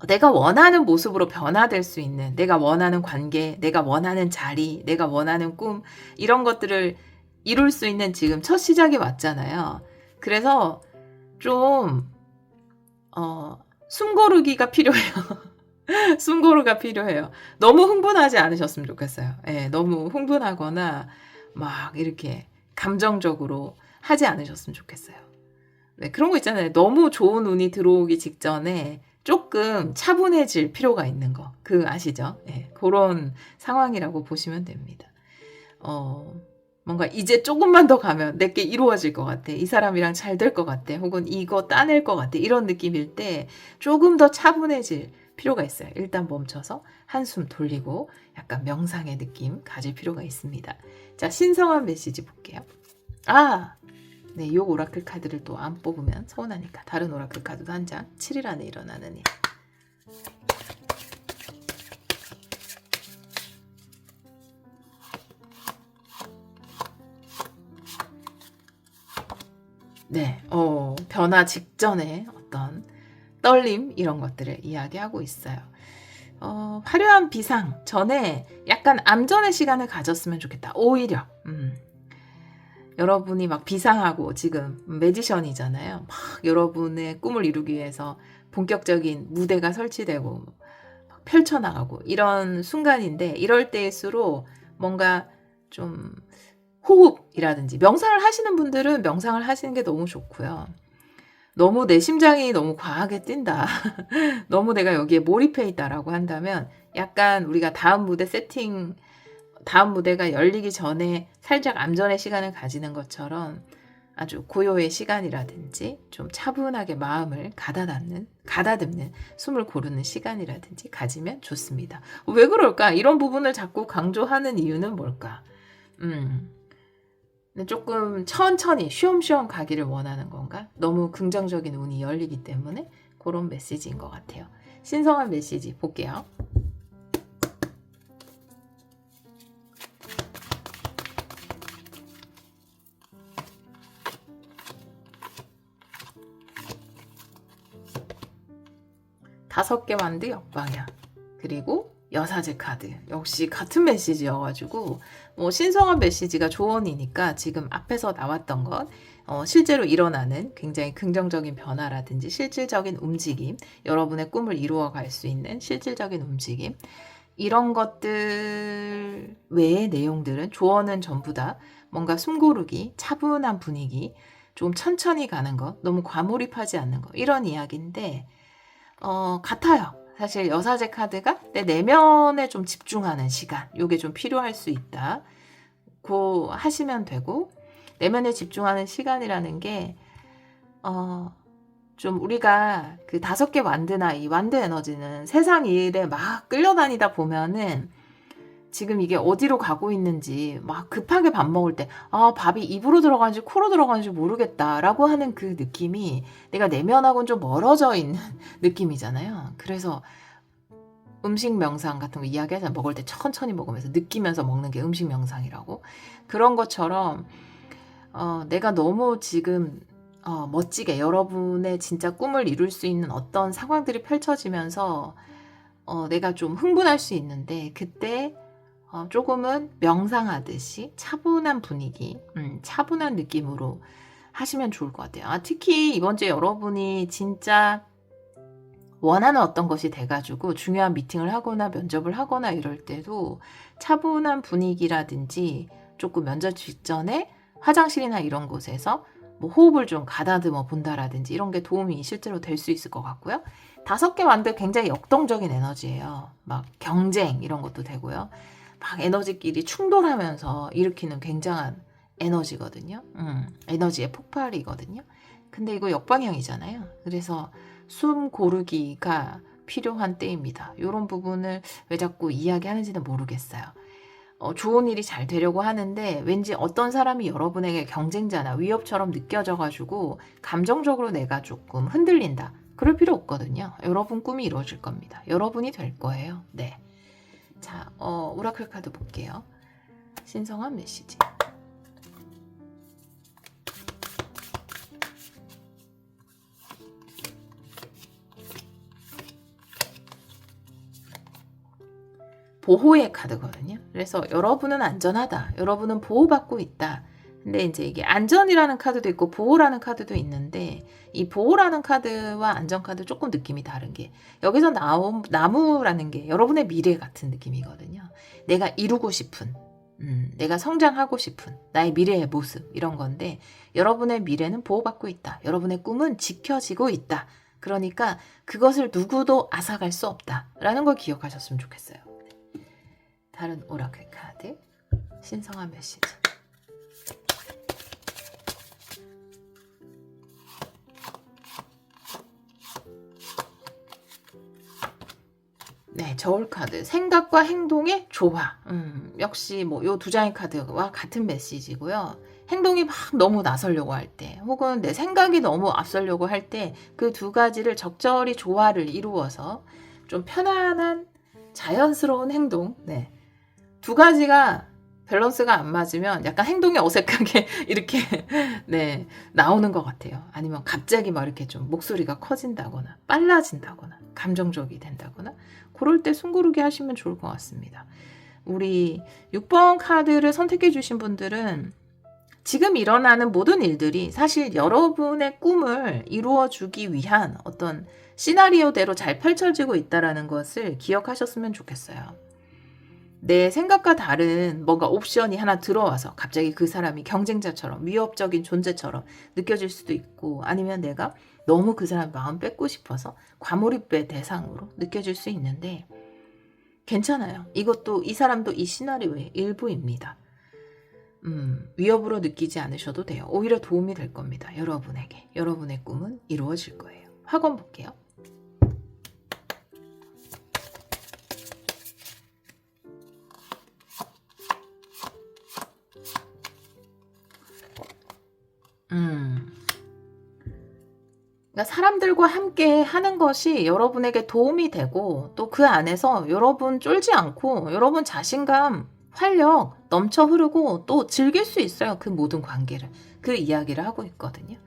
내가 원하는 모습으로 변화될 수 있는 내가 원하는 관계, 내가 원하는 자리, 내가 원하는 꿈 이런 것들을 이룰 수 있는 지금 첫 시작이 왔잖아요. 그래서 좀 숨 고르기가 필요해요. 숨고르가 필요해요. 너무 흥분하지 않으셨으면 좋겠어요. 예, 너무 흥분하거나 막 이렇게 감정적으로 하지 않으셨으면 좋겠어요. 네, 그런 거 있잖아요. 너무 좋은 운이 들어오기 직전에 조금 차분해질 필요가 있는 거. 아시죠? 예, 그런 상황이라고 보시면 됩니다. 뭔가 이제 조금만 더 가면 내게 이루어질 것 같아. 이 사람이랑 잘 될 것 같아. 혹은 이거 따낼 것 같아. 이런 느낌일 때 조금 더 차분해질 필요가 있어요. 일단 멈춰서 한숨 돌리고 약간 명상의 느낌 가질 필요가 있습니다. 자, 신성한 메시지 볼게요. 네, 요 오라클 카드를 또 안 뽑으면 서운하니까 다른 오라클 카드도 한 장. 7일 안에 일어나는 일. 네, 변화 직전에 어떤 떨림 이런 것들을 이야기하고 있어요. 화려한 비상 전에 약간 암전의 시간을 가졌으면 좋겠다. 오히려 여러분이 막 비상하고 지금 매지션이잖아요. 막 여러분의 꿈을 이루기 위해서 본격적인 무대가 설치되고 펼쳐나가고 이런 순간인데 이럴 때일수록 뭔가 좀 호흡이라든지 명상을 하시는 분들은 명상을 하시는 게 너무 좋고요. 너무 내 심장이 너무 과하게 뛴다. 너무 내가 여기에 몰입해 있다라고 한다면 약간 우리가 다음 무대가 열리기 전에 살짝 암전의 시간을 가지는 것처럼 아주 고요의 시간이라든지 좀 차분하게 마음을 가다듬는 숨을 고르는 시간이라든지 가지면 좋습니다. 왜 그럴까? 이런 부분을 자꾸 강조하는 이유는 뭘까? 조금 천천히 쉬엄쉬엄 가기를 원하는 건가? 너무 긍정적인 운이 열리기 때문에 그런 메시지인 것 같아요. 신성한 메시지 볼게요. 다섯 개 완드 역방향 그리고 여사제 카드. 역시 같은 메시지여가지고 뭐 신성한 메시지가 조언이니까 지금 앞에서 나왔던 것 실제로 일어나는 굉장히 긍정적인 변화라든지 실질적인 움직임, 여러분의 꿈을 이루어갈 수 있는 실질적인 움직임, 이런 것들 외의 내용들은 조언은 전부 다 뭔가 숨고르기, 차분한 분위기, 좀 천천히 가는 것, 너무 과몰입하지 않는 것, 이런 이야기인데 같아요. 사실 여사제 카드가 내 내면에 좀 집중하는 시간, 요게 좀 필요할 수 있다. 고 하시면 되고, 내면에 집중하는 시간이라는 게 좀 우리가 그 5개 완드나 이 완드 에너지는 세상 일에 막 끌려다니다 보면은 지금 이게 어디로 가고 있는지 막 급하게 밥 먹을 때 밥이 입으로 들어가는지 코로 들어가는지 모르겠다라고 하는 그 느낌이 내가 내면하고는 좀 멀어져 있는 느낌이잖아요. 그래서 음식 명상 같은 거 이야기하잖아요. 먹을 때 천천히 먹으면서 느끼면서 먹는 게 음식 명상이라고. 그런 것처럼 내가 너무 지금 멋지게 여러분의 진짜 꿈을 이룰 수 있는 어떤 상황들이 펼쳐지면서 내가 좀 흥분할 수 있는데 그때 조금은 명상하듯이 차분한 분위기, 차분한 느낌으로 하시면 좋을 것 같아요. 특히 이번 주에 여러분이 진짜 원하는 어떤 것이 돼가지고 중요한 미팅을 하거나 면접을 하거나 이럴 때도 차분한 분위기라든지 조금 면접 직전에 화장실이나 이런 곳에서 뭐 호흡을 좀 가다듬어 본다라든지 이런 게 도움이 실제로 될 수 있을 것 같고요. 5개 완드 굉장히 역동적인 에너지예요. 막 경쟁 이런 것도 되고요. 막 에너지끼리 충돌하면서 일으키는 굉장한 에너지거든요. 에너지의 폭발이거든요. 근데 이거 역방향이잖아요. 그래서 숨 고르기가 필요한 때입니다. 이런 부분을 왜 자꾸 이야기하는지는 모르겠어요. 좋은 일이 잘 되려고 하는데 왠지 어떤 사람이 여러분에게 경쟁자나 위협처럼 느껴져가지고 감정적으로 내가 조금 흔들린다. 그럴 필요 없거든요. 여러분 꿈이 이루어질 겁니다. 여러분이 될 거예요. 네. 자, 오라클 카드 볼게요. 신성한 메시지. 보호의 카드거든요. 그래서 여러분은 안전하다. 여러분은 보호받고 있다. 근데 이제 이게 안전이라는 카드도 있고 보호라는 카드도 있는데 이 보호라는 카드와 안전 카드 조금 느낌이 다른 게 여기서 나온 나무라는 게 여러분의 미래 같은 느낌이거든요. 내가 이루고 싶은 내가 성장하고 싶은 나의 미래의 모습 이런 건데 여러분의 미래는 보호받고 있다. 여러분의 꿈은 지켜지고 있다. 그러니까 그것을 누구도 앗아갈 수 없다라는 걸 기억하셨으면 좋겠어요. 다른 오라클 카드 신성한 메시지. 네, 저울 카드. 생각과 행동의 조화. 역시 뭐 요 2장의 카드와 같은 메시지고요. 행동이 막 너무 나서려고 할 때, 혹은 내 생각이 너무 앞서려고 할 때 그 2가지를 적절히 조화를 이루어서 좀 편안한 자연스러운 행동. 네. 2가지가 밸런스가 안 맞으면 약간 행동이 어색하게 이렇게 네 나오는 것 같아요. 아니면 갑자기 막 이렇게 좀 목소리가 커진다거나 빨라진다거나 감정적이 된다거나 그럴 때 숨고르게 하시면 좋을 것 같습니다. 우리 6번 카드를 선택해 주신 분들은 지금 일어나는 모든 일들이 사실 여러분의 꿈을 이루어주기 위한 어떤 시나리오대로 잘 펼쳐지고 있다는 것을 기억하셨으면 좋겠어요. 내 생각과 다른 뭔가 옵션이 하나 들어와서 갑자기 그 사람이 경쟁자처럼 위협적인 존재처럼 느껴질 수도 있고 아니면 내가 너무 그 사람 마음 뺏고 싶어서 과몰입의 대상으로 느껴질 수 있는데 괜찮아요. 이것도 이 사람도 이 시나리오의 일부입니다. 위협으로 느끼지 않으셔도 돼요. 오히려 도움이 될 겁니다. 여러분에게. 여러분의 꿈은 이루어질 거예요. 학원 볼게요. 그러니까 사람들과 함께 하는 것이 여러분에게 도움이 되고 또 그 안에서 여러분 쫄지 않고 여러분 자신감, 활력 넘쳐 흐르고 또 즐길 수 있어요. 그 모든 관계를. 그 이야기를 하고 있거든요.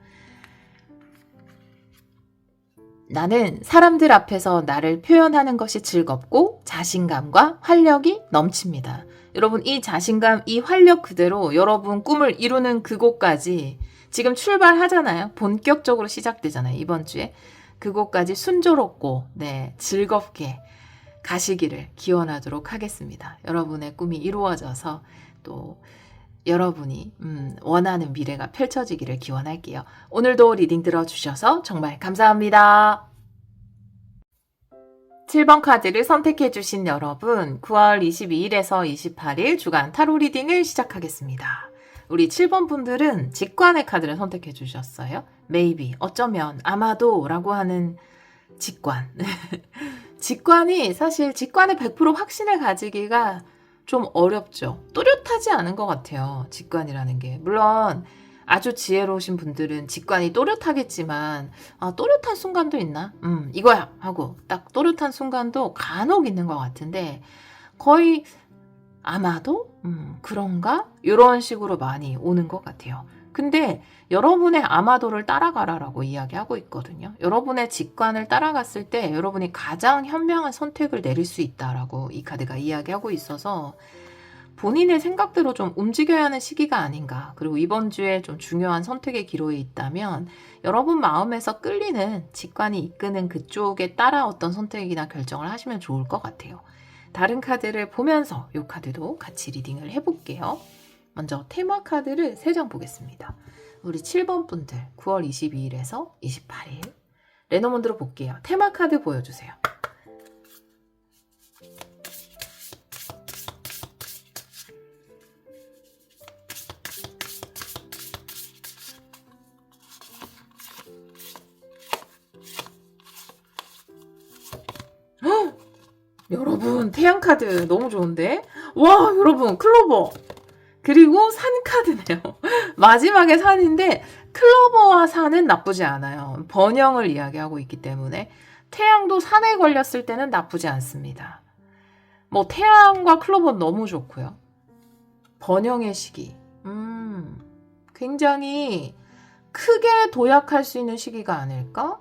나는 사람들 앞에서 나를 표현하는 것이 즐겁고 자신감과 활력이 넘칩니다. 여러분, 이 자신감, 이 활력 그대로 여러분 꿈을 이루는 그곳까지 지금 출발하잖아요. 본격적으로 시작되잖아요. 이번 주에. 그곳까지 순조롭고 즐겁게 가시기를 기원하도록 하겠습니다. 여러분의 꿈이 이루어져서 또 여러분이 원하는 미래가 펼쳐지기를 기원할게요. 오늘도 리딩 들어주셔서 정말 감사합니다. 7번 카드를 선택해 주신 여러분, 9월 22일에서 28일 주간 타로 리딩을 시작하겠습니다. 우리 7번 분들은 직관의 카드를 선택해 주셨어요. Maybe, 어쩌면, 아마도 라고 하는 직관. 직관이 사실 직관에 100% 확신을 가지기가 좀 어렵죠. 또렷하지 않은 것 같아요. 직관이라는 게. 물론 아주 지혜로우신 분들은 직관이 또렷하겠지만 또렷한 순간도 있나? 이거야 하고 딱 또렷한 순간도 간혹 있는 것 같은데 거의 아마도 그런가? 이런 식으로 많이 오는 것 같아요. 근데 여러분의 아마도를 따라가라라고 이야기하고 있거든요. 여러분의 직관을 따라갔을 때 여러분이 가장 현명한 선택을 내릴 수 있다라고 이 카드가 이야기하고 있어서 본인의 생각대로 좀 움직여야 하는 시기가 아닌가. 그리고 이번 주에 좀 중요한 선택의 기로에 있다면 여러분 마음에서 끌리는 직관이 이끄는 그쪽에 따라 어떤 선택이나 결정을 하시면 좋을 것 같아요. 다른 카드를 보면서 이 카드도 같이 리딩을 해볼게요. 먼저 테마 카드를 3장 보겠습니다. 우리 7번 분들 9월 22일에서 28일 레노먼드로 볼게요. 테마 카드 보여주세요. 여러분 태양 카드 너무 좋은데? 와 여러분 클로버 그리고 산 카드네요. 마지막에 산인데 클로버와 산은 나쁘지 않아요. 번영을 이야기하고 있기 때문에 태양도 산에 걸렸을 때는 나쁘지 않습니다. 뭐 태양과 클로버 너무 좋고요. 번영의 시기 굉장히 크게 도약할 수 있는 시기가 아닐까?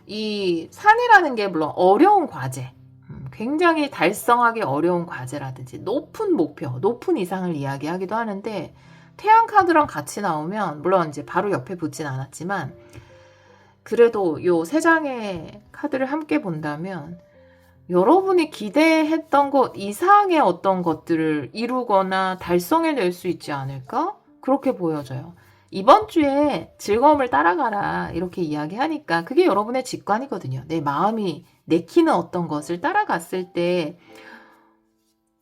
이 산이라는 게 물론 어려운 과제 굉장히 달성하기 어려운 과제라든지 높은 목표, 높은 이상을 이야기하기도 하는데 태양 카드랑 같이 나오면 물론 이제 바로 옆에 붙진 않았지만 그래도 요 3장의 카드를 함께 본다면 여러분이 기대했던 것 이상의 어떤 것들을 이루거나 달성해낼 수 있지 않을까? 그렇게 보여져요. 이번 주에 즐거움을 따라가라 이렇게 이야기하니까 그게 여러분의 직관이거든요. 내 마음이 내키는 어떤 것을 따라갔을 때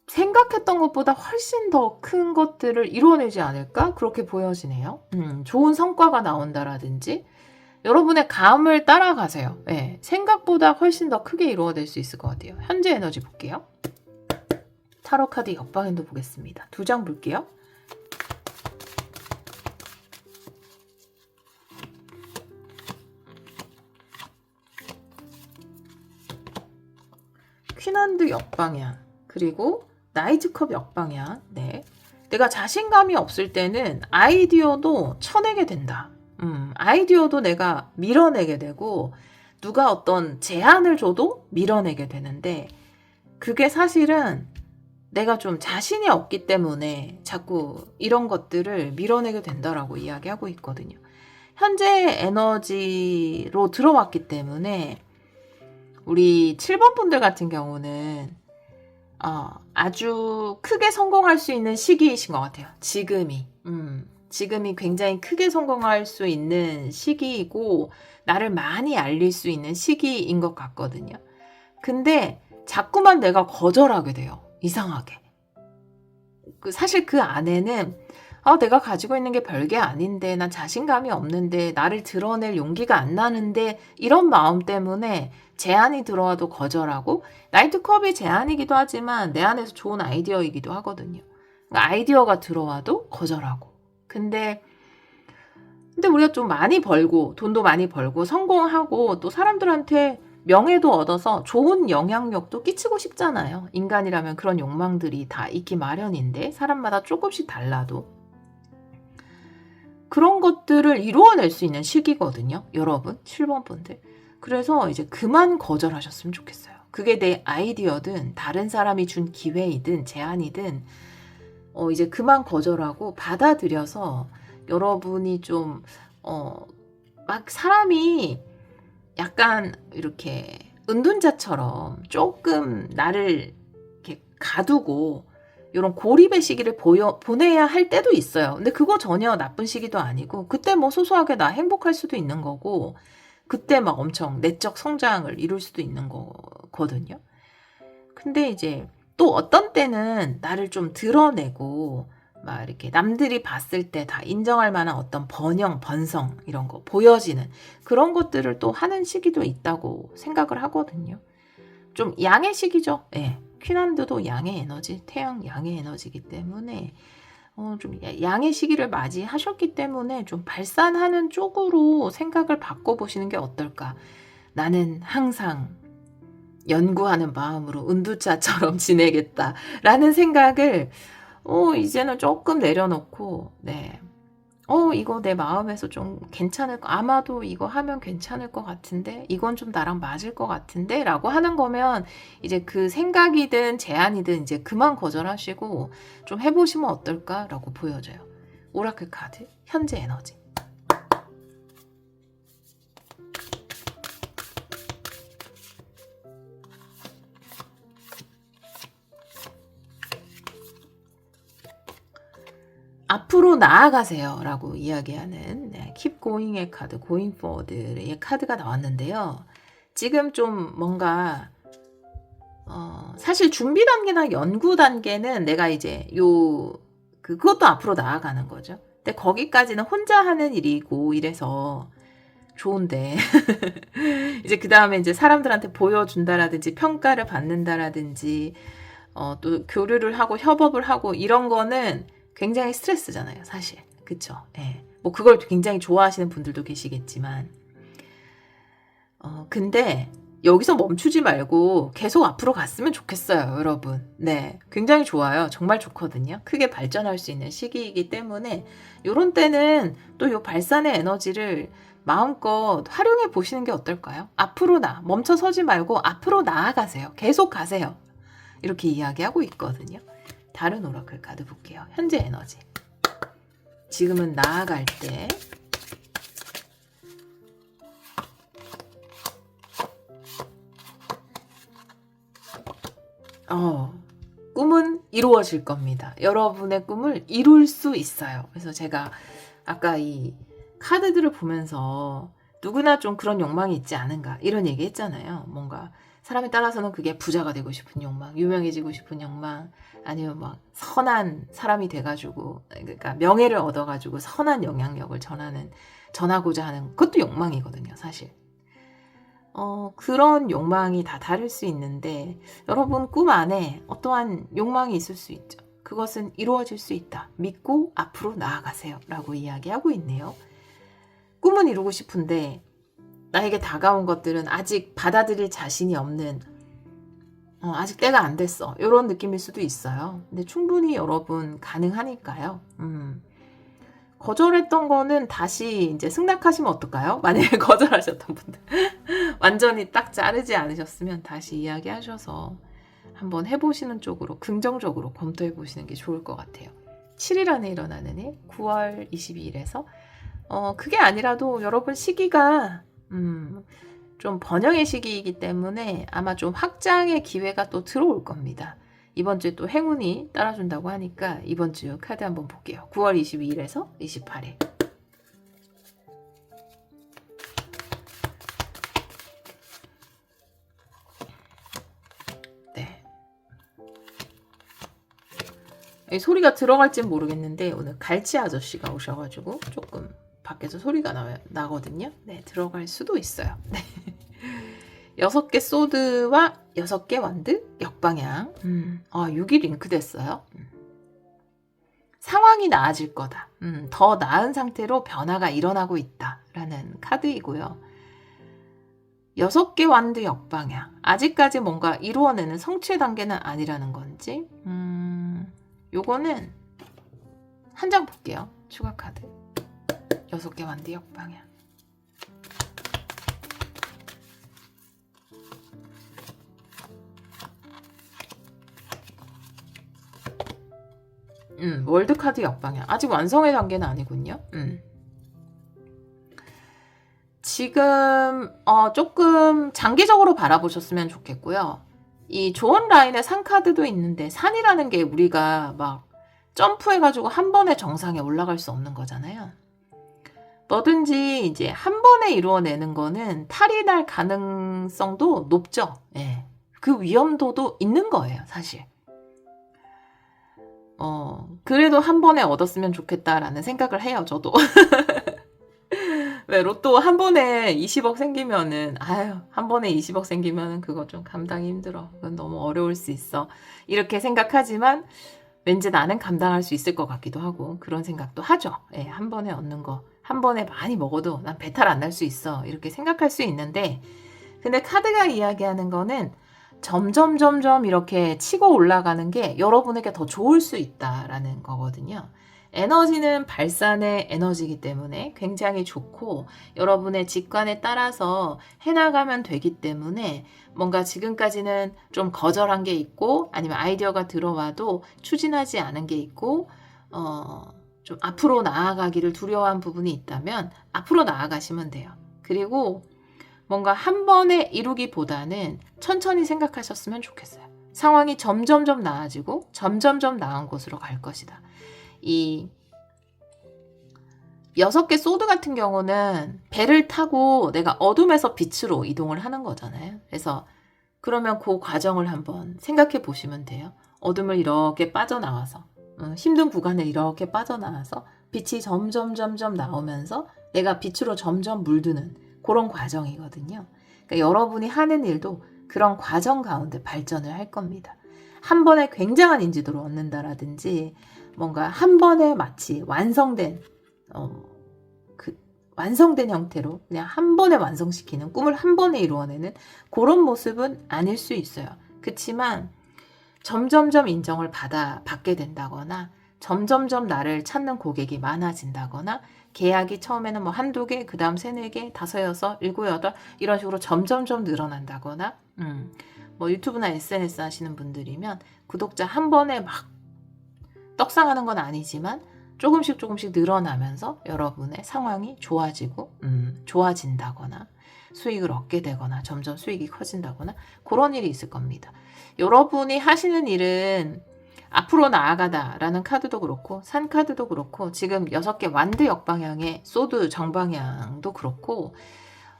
생각했던 것보다 훨씬 더 큰 것들을 이루어내지 않을까? 그렇게 보여지네요. 좋은 성과가 나온다라든지 여러분의 감을 따라가세요. 네, 생각보다 훨씬 더 크게 이루어낼 수 있을 것 같아요. 현재 에너지 볼게요. 타로 카드 역방향도 보겠습니다. 2장 볼게요. 퀸핸드 역방향 그리고 나이트컵 역방향. 네. 내가 자신감이 없을 때는 아이디어도 쳐내게 된다. 아이디어도 내가 밀어내게 되고 누가 어떤 제안을 줘도 밀어내게 되는데 그게 사실은 내가 좀 자신이 없기 때문에 자꾸 이런 것들을 밀어내게 된다라고 이야기하고 있거든요. 현재 에너지로 들어왔기 때문에 우리 7번 분들 같은 경우는 아주 크게 성공할 수 있는 시기이신 것 같아요. 지금이 굉장히 크게 성공할 수 있는 시기이고 나를 많이 알릴 수 있는 시기인 것 같거든요. 근데 자꾸만 내가 거절하게 돼요. 이상하게. 사실 그 안에는 내가 가지고 있는 게 별게 아닌데 난 자신감이 없는데 나를 드러낼 용기가 안 나는데 이런 마음 때문에 제안이 들어와도 거절하고 나이트컵이 제안이기도 하지만 내 안에서 좋은 아이디어이기도 하거든요. 그러니까 아이디어가 들어와도 거절하고 근데 우리가 좀 많이 벌고 돈도 많이 벌고 성공하고 또 사람들한테 명예도 얻어서 좋은 영향력도 끼치고 싶잖아요. 인간이라면 그런 욕망들이 다 있기 마련인데 사람마다 조금씩 달라도 그런 것들을 이루어낼 수 있는 시기거든요. 여러분 7번 분들 그래서 이제 그만 거절하셨으면 좋겠어요. 그게 내 아이디어든 다른 사람이 준 기회이든 제안이든 이제 그만 거절하고 받아들여서 여러분이 좀 막 사람이 약간 이렇게 은둔자처럼 조금 나를 이렇게 가두고 이런 고립의 시기를 보내야 할 때도 있어요. 근데 그거 전혀 나쁜 시기도 아니고 그때 뭐 소소하게 나 행복할 수도 있는 거고 그때 막 엄청 내적 성장을 이룰 수도 있는 거거든요. 근데 이제 또 어떤 때는 나를 좀 드러내고 막 이렇게 남들이 봤을 때 다 인정할 만한 어떤 번성 이런 거 보여지는 그런 것들을 또 하는 시기도 있다고 생각을 하거든요. 좀 양의 시기죠. 예. 퀸한드도 양의 에너지, 태양 양의 에너지이기 때문에 좀 양의 시기를 맞이하셨기 때문에 좀 발산하는 쪽으로 생각을 바꿔보시는 게 어떨까. 나는 항상 연구하는 마음으로 은두차처럼 지내겠다라는 생각을 이제는 조금 내려놓고 네. 이거 내 마음에서 좀 아마도 이거 하면 괜찮을 것 같은데, 이건 좀 나랑 맞을 것 같은데, 라고 하는 거면, 이제 그 생각이든 제안이든 이제 그만 거절하시고, 좀 해보시면 어떨까라고 보여져요. 오라클 카드, 현재 에너지. 앞으로 나아가세요 라고 이야기하는 Keep Going의 카드, Going Forward의 카드가 나왔는데요. 지금 좀 뭔가 사실 준비 단계나 연구 단계는 내가 이제 그것도 앞으로 나아가는 거죠. 근데 거기까지는 혼자 하는 일이고 이래서 좋은데 이제 그 다음에 이제 사람들한테 보여준다라든지 평가를 받는다라든지 또 교류를 하고 협업을 하고 이런 거는 굉장히 스트레스잖아요, 사실. 그쵸? 예. 뭐 그걸 굉장히 좋아하시는 분들도 계시겠지만 근데 여기서 멈추지 말고 계속 앞으로 갔으면 좋겠어요, 여러분. 네. 굉장히 좋아요. 정말 좋거든요. 크게 발전할 수 있는 시기이기 때문에 요런 때는 또 요 발산의 에너지를 마음껏 활용해 보시는 게 어떨까요? 앞으로 멈춰 서지 말고 앞으로 나아가세요. 계속 가세요. 이렇게 이야기하고 있거든요. 다른 오라클 카드 볼게요. 현재 에너지. 지금은 나아갈 때 꿈은 이루어질 겁니다. 여러분의 꿈을 이룰 수 있어요. 그래서 제가 아까 이 카드들을 보면서 누구나 좀 그런 욕망이 있지 않은가 이런 얘기 했잖아요. 뭔가 사람에 따라서는 그게 부자가 되고 싶은 욕망, 유명해지고 싶은 욕망, 아니면 막 선한 사람이 돼가지고 그러니까 명예를 얻어가지고 선한 영향력을 전하고자 하는 그것도 욕망이거든요, 사실. 그런 욕망이 다 다를 수 있는데 여러분 꿈 안에 어떠한 욕망이 있을 수 있죠. 그것은 이루어질 수 있다. 믿고 앞으로 나아가세요. 라고 이야기하고 있네요. 꿈은 이루고 싶은데 나에게 다가온 것들은 아직 받아들일 자신이 없는 아직 때가 안 됐어. 이런 느낌일 수도 있어요. 근데 충분히 여러분 가능하니까요. 거절했던 거는 다시 이제 승낙하시면 어떨까요? 만약에 거절하셨던 분들 완전히 딱 자르지 않으셨으면 다시 이야기하셔서 한번 해보시는 쪽으로 긍정적으로 검토해 보시는 게 좋을 것 같아요. 7일 안에 일어나는 일 9월 22일에서 그게 아니라도 여러분 시기가 좀 번영의 시기이기 때문에 아마 좀 확장의 기회가 또 들어올 겁니다. 이번 주에 또 행운이 따라준다고 하니까 이번 주 카드 한번 볼게요. 9월 22일에서 28일. 네. 소리가 들어갈진 모르겠는데 오늘 갈치 아저씨가 오셔가지고 조금 밖에서 소리가 나거든요. 네, 들어갈 수도 있어요. 네. 6개 소드와 6개 완드 역방향. 6이 링크됐어요. 상황이 나아질 거다. 더 나은 상태로 변화가 일어나고 있다라는 카드이고요. 6개 완드 역방향. 아직까지 뭔가 이루어내는 성취 단계는 아니라는 건지. 요거는 한 장 볼게요. 추가 카드. 6개 완드 역방향. 월드카드 역방향. 아직 완성의 단계는 아니군요. 지금 조금 장기적으로 바라보셨으면 좋겠고요. 이 조언 라인에 산 카드도 있는데 산이라는 게 우리가 막 점프해가지고 한 번에 정상에 올라갈 수 없는 거잖아요. 뭐든지 이제 한 번에 이루어내는 거는 탈이 날 가능성도 높죠. 예. 그 위험도도 있는 거예요, 사실. 그래도 한 번에 얻었으면 좋겠다라는 생각을 해요, 저도. 왜 로또 한 번에 20억 생기면은 한 번에 20억 생기면은 그거 좀 감당이 힘들어. 그건 너무 어려울 수 있어. 이렇게 생각하지만 왠지 나는 감당할 수 있을 것 같기도 하고 그런 생각도 하죠. 예, 한 번에 얻는 거. 한 번에 많이 먹어도 난 배탈 안 날 수 있어. 이렇게 생각할 수 있는데 근데 카드가 이야기하는 거는 점점 이렇게 치고 올라가는 게 여러분에게 더 좋을 수 있다라는 거거든요. 에너지는 발산의 에너지이기 때문에 굉장히 좋고 여러분의 직관에 따라서 해나가면 되기 때문에 뭔가 지금까지는 좀 거절한 게 있고 아니면 아이디어가 들어와도 추진하지 않은 게 있고 좀 앞으로 나아가기를 두려워한 부분이 있다면 앞으로 나아가시면 돼요. 그리고 뭔가 한 번에 이루기보다는 천천히 생각하셨으면 좋겠어요. 상황이 점점점 나아지고 점점점 나은 곳으로 갈 것이다. 이 6개 소드 같은 경우는 배를 타고 내가 어둠에서 빛으로 이동을 하는 거잖아요. 그래서 그러면 그 과정을 한번 생각해 보시면 돼요. 어둠을 이렇게 빠져나와서 힘든 구간을 이렇게 빠져나와서 빛이 점점 나오면서 내가 빛으로 점점 물드는 그런 과정이거든요. 그러니까 여러분이 하는 일도 그런 과정 가운데 발전을 할 겁니다. 한 번에 굉장한 인지도를 얻는다라든지 뭔가 한 번에 마치 완성된 완성된 형태로 그냥 한 번에 완성시키는 꿈을 한 번에 이루어내는 그런 모습은 아닐 수 있어요. 그렇지만 점점점 인정을 받게 된다거나 점점점 나를 찾는 고객이 많아진다거나 계약이 처음에는 뭐 한두 개, 그 다음 세네 개, 다섯, 여섯, 일곱, 여덟 이런 식으로 점점점 늘어난다거나 뭐 유튜브나 SNS 하시는 분들이면 구독자 한 번에 막 떡상하는 건 아니지만 조금씩 늘어나면서 여러분의 상황이 좋아지고 좋아진다거나 수익을 얻게 되거나 점점 수익이 커진다거나 그런 일이 있을 겁니다. 여러분이 하시는 일은 앞으로 나아가다라는 카드도 그렇고 산 카드도 그렇고 지금 6개 완드 역방향의 소드 정방향도 그렇고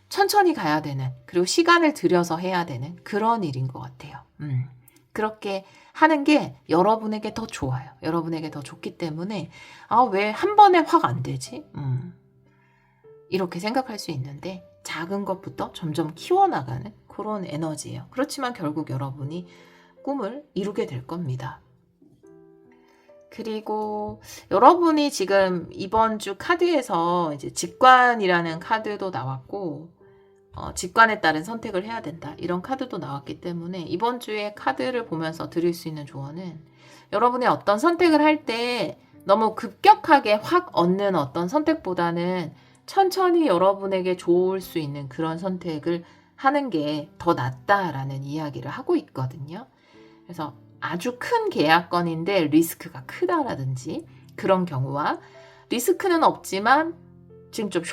천천히 가야 되는 그리고 시간을 들여서 해야 되는 그런 일인 것 같아요. 그렇게 하는 게 여러분에게 더 좋아요. 여러분에게 더 좋기 때문에 왜 한 번에 확 안 되지? 이렇게 생각할 수 있는데 작은 것부터 점점 키워나가는 그런 에너지예요. 그렇지만 결국 여러분이 꿈을 이루게 될 겁니다. 그리고 여러분이 지금 이번 주 카드에서 이제 직관이라는 카드도 나왔고 직관에 따른 선택을 해야 된다. 이런 카드도 나왔기 때문에 이번 주에 카드를 보면서 드릴 수 있는 조언은 여러분이 어떤 선택을 할 때 너무 급격하게 확 얻는 어떤 선택보다는 천천히 여러분에게 좋을 수 있는 그런 선택을 하는 게 더 낫다라는 이야기를 하고 있거든요. 그래서 아주 큰 계약건인데 리스크가 크다라든지 그런 경우와 리스크는 없지만 지금 좀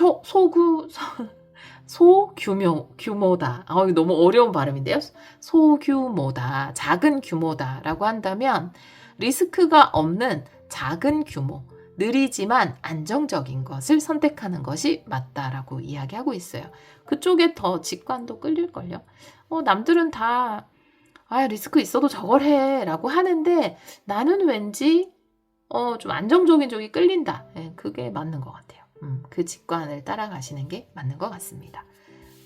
소규모다. 이거 너무 어려운 발음인데요. 소규모다, 작은 규모다라고 한다면 리스크가 없는 작은 규모, 느리지만 안정적인 것을 선택하는 것이 맞다라고 이야기하고 있어요. 그쪽에 더 직관도 끌릴걸요. 남들은 다 리스크 있어도 저걸 해 라고 하는데 나는 왠지 좀 안정적인 쪽이 끌린다. 그게 맞는 것 같아요. 그 직관을 따라가시는 게 맞는 것 같습니다.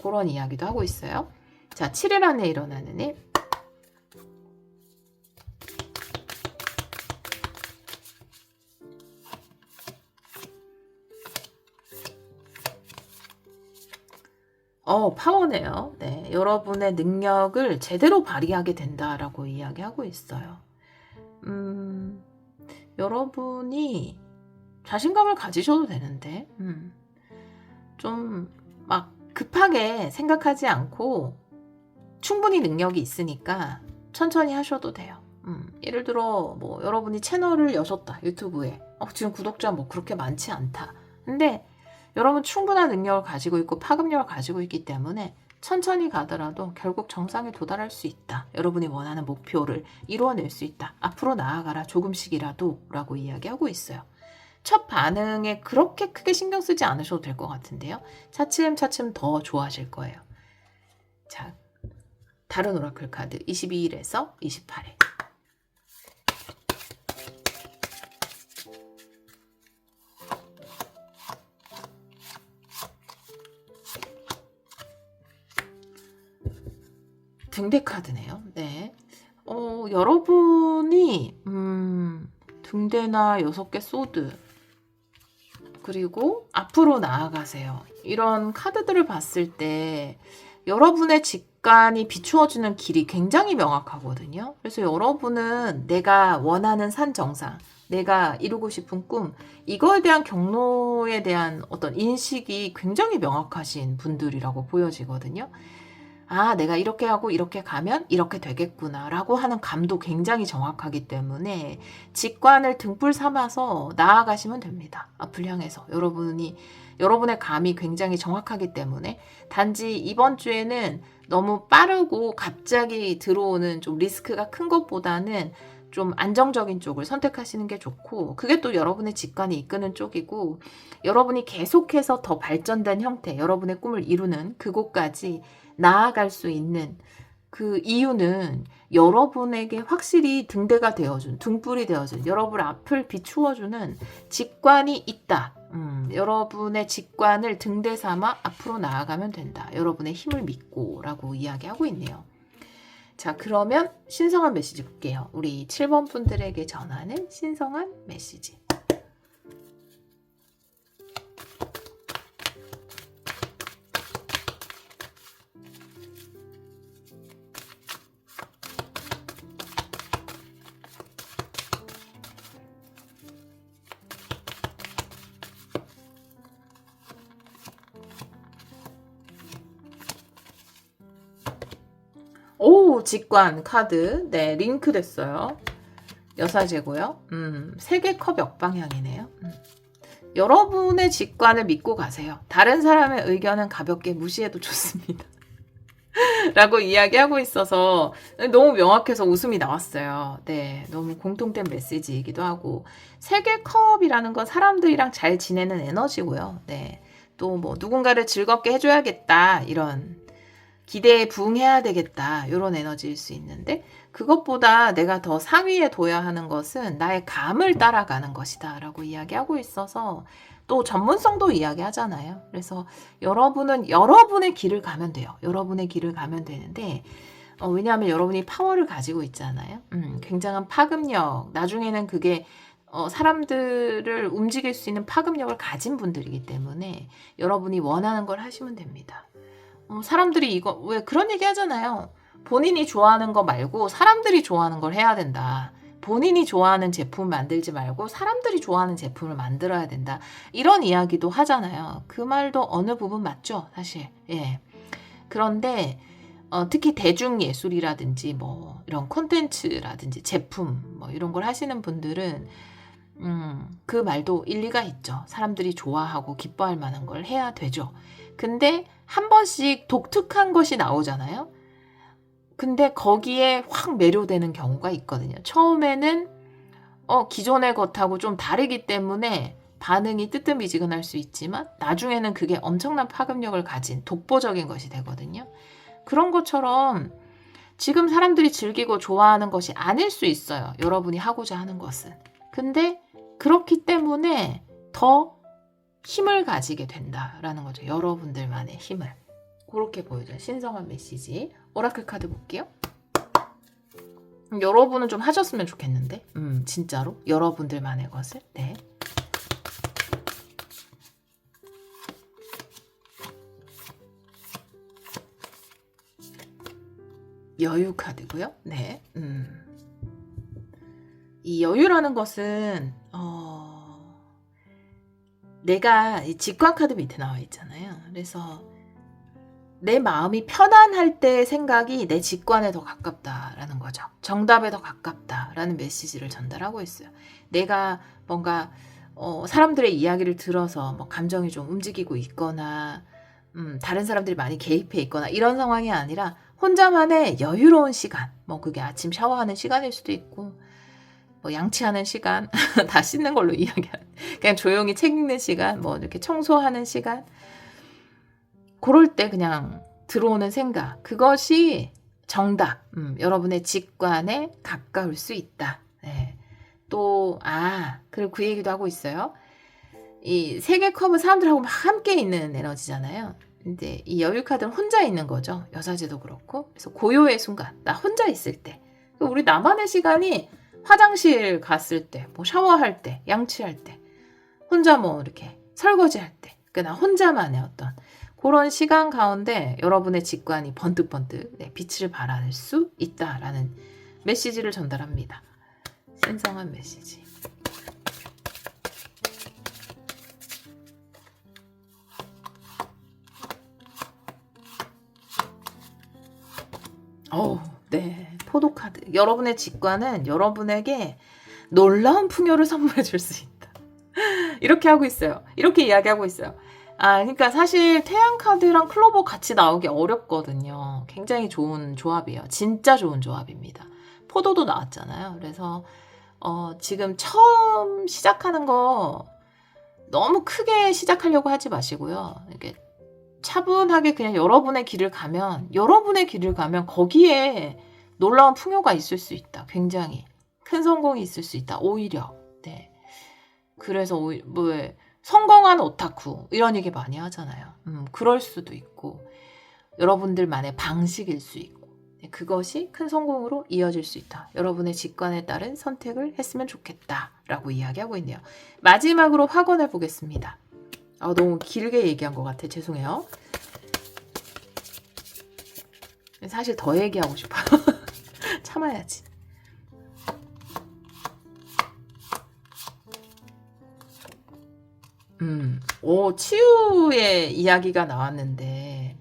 그런 이야기도 하고 있어요. 자, 7일 안에 일어나는 일. 파워네요. 네, 여러분의 능력을 제대로 발휘하게 된다라고 이야기하고 있어요. 여러분이 자신감을 가지셔도 되는데 좀 막 급하게 생각하지 않고 충분히 능력이 있으니까 천천히 하셔도 돼요. 예를 들어 뭐 여러분이 채널을 여셨다 유튜브에 지금 구독자 뭐 그렇게 많지 않다. 근데 여러분 충분한 능력을 가지고 있고 파급력을 가지고 있기 때문에 천천히 가더라도 결국 정상에 도달할 수 있다. 여러분이 원하는 목표를 이루어낼 수 있다. 앞으로 나아가라 조금씩이라도 라고 이야기하고 있어요. 첫 반응에 그렇게 크게 신경 쓰지 않으셔도 될 것 같은데요. 차츰차츰 더 좋아하실 거예요. 자, 다른 오라클 카드 22일에서 28일. 등대 카드네요. 네. 여러분이 등대나 6개 소드 그리고 앞으로 나아가세요. 이런 카드들을 봤을 때 여러분의 직관이 비추어주는 길이 굉장히 명확하거든요. 그래서 여러분은 내가 원하는 산 정상, 내가 이루고 싶은 꿈, 이거에 대한 경로에 대한 어떤 인식이 굉장히 명확하신 분들이라고 보여지거든요. 아, 내가 이렇게 하고 이렇게 가면 이렇게 되겠구나 라고 하는 감도 굉장히 정확하기 때문에 직관을 등불 삼아서 나아가시면 됩니다. 앞을 향해서 여러분의 감이 굉장히 정확하기 때문에 단지 이번 주에는 너무 빠르고 갑자기 들어오는 좀 리스크가 큰 것보다는 좀 안정적인 쪽을 선택하시는 게 좋고, 그게 또 여러분의 직관이 이끄는 쪽이고, 여러분이 계속해서 더 발전된 형태, 여러분의 꿈을 이루는 그곳까지 나아갈 수 있는 그 이유는 여러분에게 확실히 등대가 되어준, 등불이 되어준, 여러분 앞을 비추어주는 직관이 있다. 여러분의 직관을 등대 삼아 앞으로 나아가면 된다. 여러분의 힘을 믿고 라고 이야기하고 있네요. 자, 그러면 신성한 메시지 볼게요. 우리 7번 분들에게 전하는 신성한 메시지. 오, 직관 카드. 네, 링크 됐어요. 여사제고요. 3개 컵 역방향이네요. 여러분의 직관을 믿고 가세요. 다른 사람의 의견은 가볍게 무시해도 좋습니다. 라고 이야기하고 있어서 너무 명확해서 웃음이 나왔어요. 네, 너무 공통된 메시지이기도 하고, 3개 컵이라는 건 사람들이랑 잘 지내는 에너지고요. 네, 또 뭐 누군가를 즐겁게 해줘야겠다 이런 기대에 부응해야 되겠다 이런 에너지일 수 있는데, 그것보다 내가 더 상위에 둬야 하는 것은 나의 감을 따라가는 것이다 라고 이야기하고 있어서, 또 전문성도 이야기하잖아요. 그래서 여러분은 여러분의 길을 가면 돼요. 여러분의 길을 가면 되는데, 왜냐하면 여러분이 파워를 가지고 있잖아요. 굉장한 파급력, 나중에는 그게 사람들을 움직일 수 있는 파급력을 가진 분들이기 때문에 여러분이 원하는 걸 하시면 됩니다. 사람들이 이거 왜 그런 얘기 하잖아요. 본인이 좋아하는 거 말고 사람들이 좋아하는 걸 해야 된다. 본인이 좋아하는 제품 만들지 말고 사람들이 좋아하는 제품을 만들어야 된다. 이런 이야기도 하잖아요. 그 말도 어느 부분 맞죠, 사실. 예. 그런데 특히 대중예술이라든지 뭐 이런 콘텐츠라든지 제품 뭐 이런 걸 하시는 분들은 그 말도 일리가 있죠. 사람들이 좋아하고 기뻐할 만한 걸 해야 되죠. 근데 한 번씩 독특한 것이 나오잖아요. 근데 거기에 확 매료되는 경우가 있거든요. 처음에는 기존의 것하고 좀 다르기 때문에 반응이 뜨뜻미지근할 수 있지만 나중에는 그게 엄청난 파급력을 가진 독보적인 것이 되거든요. 그런 것처럼 지금 사람들이 즐기고 좋아하는 것이 아닐 수 있어요. 여러분이 하고자 하는 것은. 근데 그렇기 때문에 더 힘을 가지게 된다라는 거죠. 여러분들만의 힘을. 그렇게 보여줘요. 신성한 메시지. 오라클 카드 볼게요. 여러분은 좀 하셨으면 좋겠는데. 진짜로. 여러분들만의 것을. 네. 여유 카드고요. 네. 이 여유라는 것은 내가 직관 카드 밑에 나와 있잖아요. 그래서 내 마음이 편안할 때의 생각이 내 직관에 더 가깝다라는 거죠. 정답에 더 가깝다라는 메시지를 전달하고 있어요. 내가 뭔가 사람들의 이야기를 들어서 뭐 감정이 좀 움직이고 있거나 다른 사람들이 많이 개입해 있거나 이런 상황이 아니라 혼자만의 여유로운 시간, 뭐 그게 아침 샤워하는 시간일 수도 있고 뭐 양치하는 시간, 다 씻는 걸로 이야기하는, 그냥 조용히 책 읽는 시간, 뭐 이렇게 청소하는 시간, 그럴 때 그냥 들어오는 생각, 그것이 정답, 여러분의 직관에 가까울 수 있다. 네. 또 그리고 그 얘기도 하고 있어요. 이 세계 컵은 사람들하고 함께 있는 에너지잖아요. 근데 이 여유 카드는 혼자 있는 거죠. 여사제도 그렇고. 그래서 고요의 순간, 나 혼자 있을 때, 우리 나만의 시간이 화장실 갔을 때, 뭐 샤워할 때, 양치할 때, 혼자 뭐 이렇게 설거지할 때, 나 혼자만의 어떤 그런 시간 가운데 여러분의 직관이 번뜩번뜩 빛을 발할 수 있다라는 메시지를 전달합니다. 신성한 메시지. 네. 포도카드. 여러분의 직관은 여러분에게 놀라운 풍요를 선물해 줄 수 있다. 이렇게 하고 있어요. 이렇게 이야기하고 있어요. 그러니까 사실 태양카드랑 클로버 같이 나오기 어렵거든요. 굉장히 좋은 조합이에요. 진짜 좋은 조합입니다. 포도도 나왔잖아요. 그래서 지금 처음 시작하는 거 너무 크게 시작하려고 하지 마시고요. 이렇게 차분하게 그냥 여러분의 길을 가면 거기에 놀라운 풍요가 있을 수 있다. 굉장히 큰 성공이 있을 수 있다. 오히려. 네. 그래서 뭐 성공한 오타쿠 이런 얘기 많이 하잖아요. 그럴 수도 있고 여러분들만의 방식일 수 있고 그것이 큰 성공으로 이어질 수 있다. 여러분의 직관에 따른 선택을 했으면 좋겠다라고 이야기하고 있네요. 마지막으로 확언해 보겠습니다. 너무 길게 얘기한 것 같아. 죄송해요. 사실 더 얘기하고 싶어요. 참아야지. 치유의 이야기가 나왔는데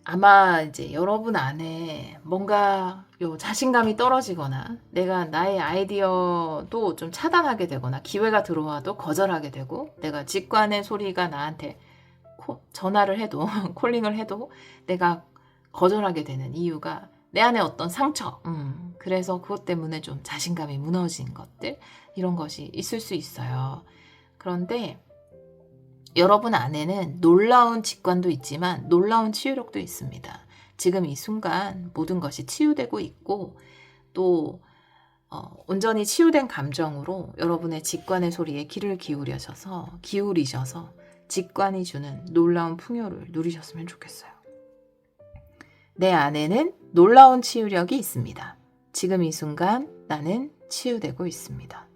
아마 이제 여러분 안에 뭔가 자신감이 떨어지거나 내가 나의 아이디어도 좀 차단하게 되거나 기회가 들어와도 거절하게 되고 내가 직관의 소리가 나한테 전화를 해도 콜링을 해도 내가 거절하게 되는 이유가 내 안에 어떤 상처, 그래서 그것 때문에 좀 자신감이 무너진 것들 이런 것이 있을 수 있어요. 그런데 여러분 안에는 놀라운 직관도 있지만 놀라운 치유력도 있습니다. 지금 이 순간 모든 것이 치유되고 있고 또 온전히 치유된 감정으로 여러분의 직관의 소리에 귀를 기울이셔서 직관이 주는 놀라운 풍요를 누리셨으면 좋겠어요. 내 안에는 놀라운 치유력이 있습니다. 지금 이 순간 나는 치유되고 있습니다.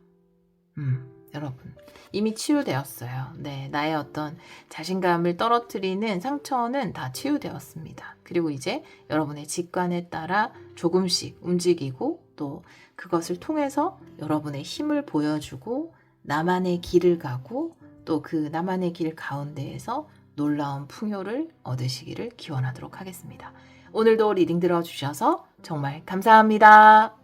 여러분 이미 치유되었어요. 네, 나의 어떤 자신감을 떨어뜨리는 상처는 다 치유되었습니다. 그리고 이제 여러분의 직관에 따라 조금씩 움직이고 또 그것을 통해서 여러분의 힘을 보여주고 나만의 길을 가고 또 그 나만의 길 가운데에서 놀라운 풍요를 얻으시기를 기원하도록 하겠습니다. 오늘도 리딩 들어주셔서 정말 감사합니다.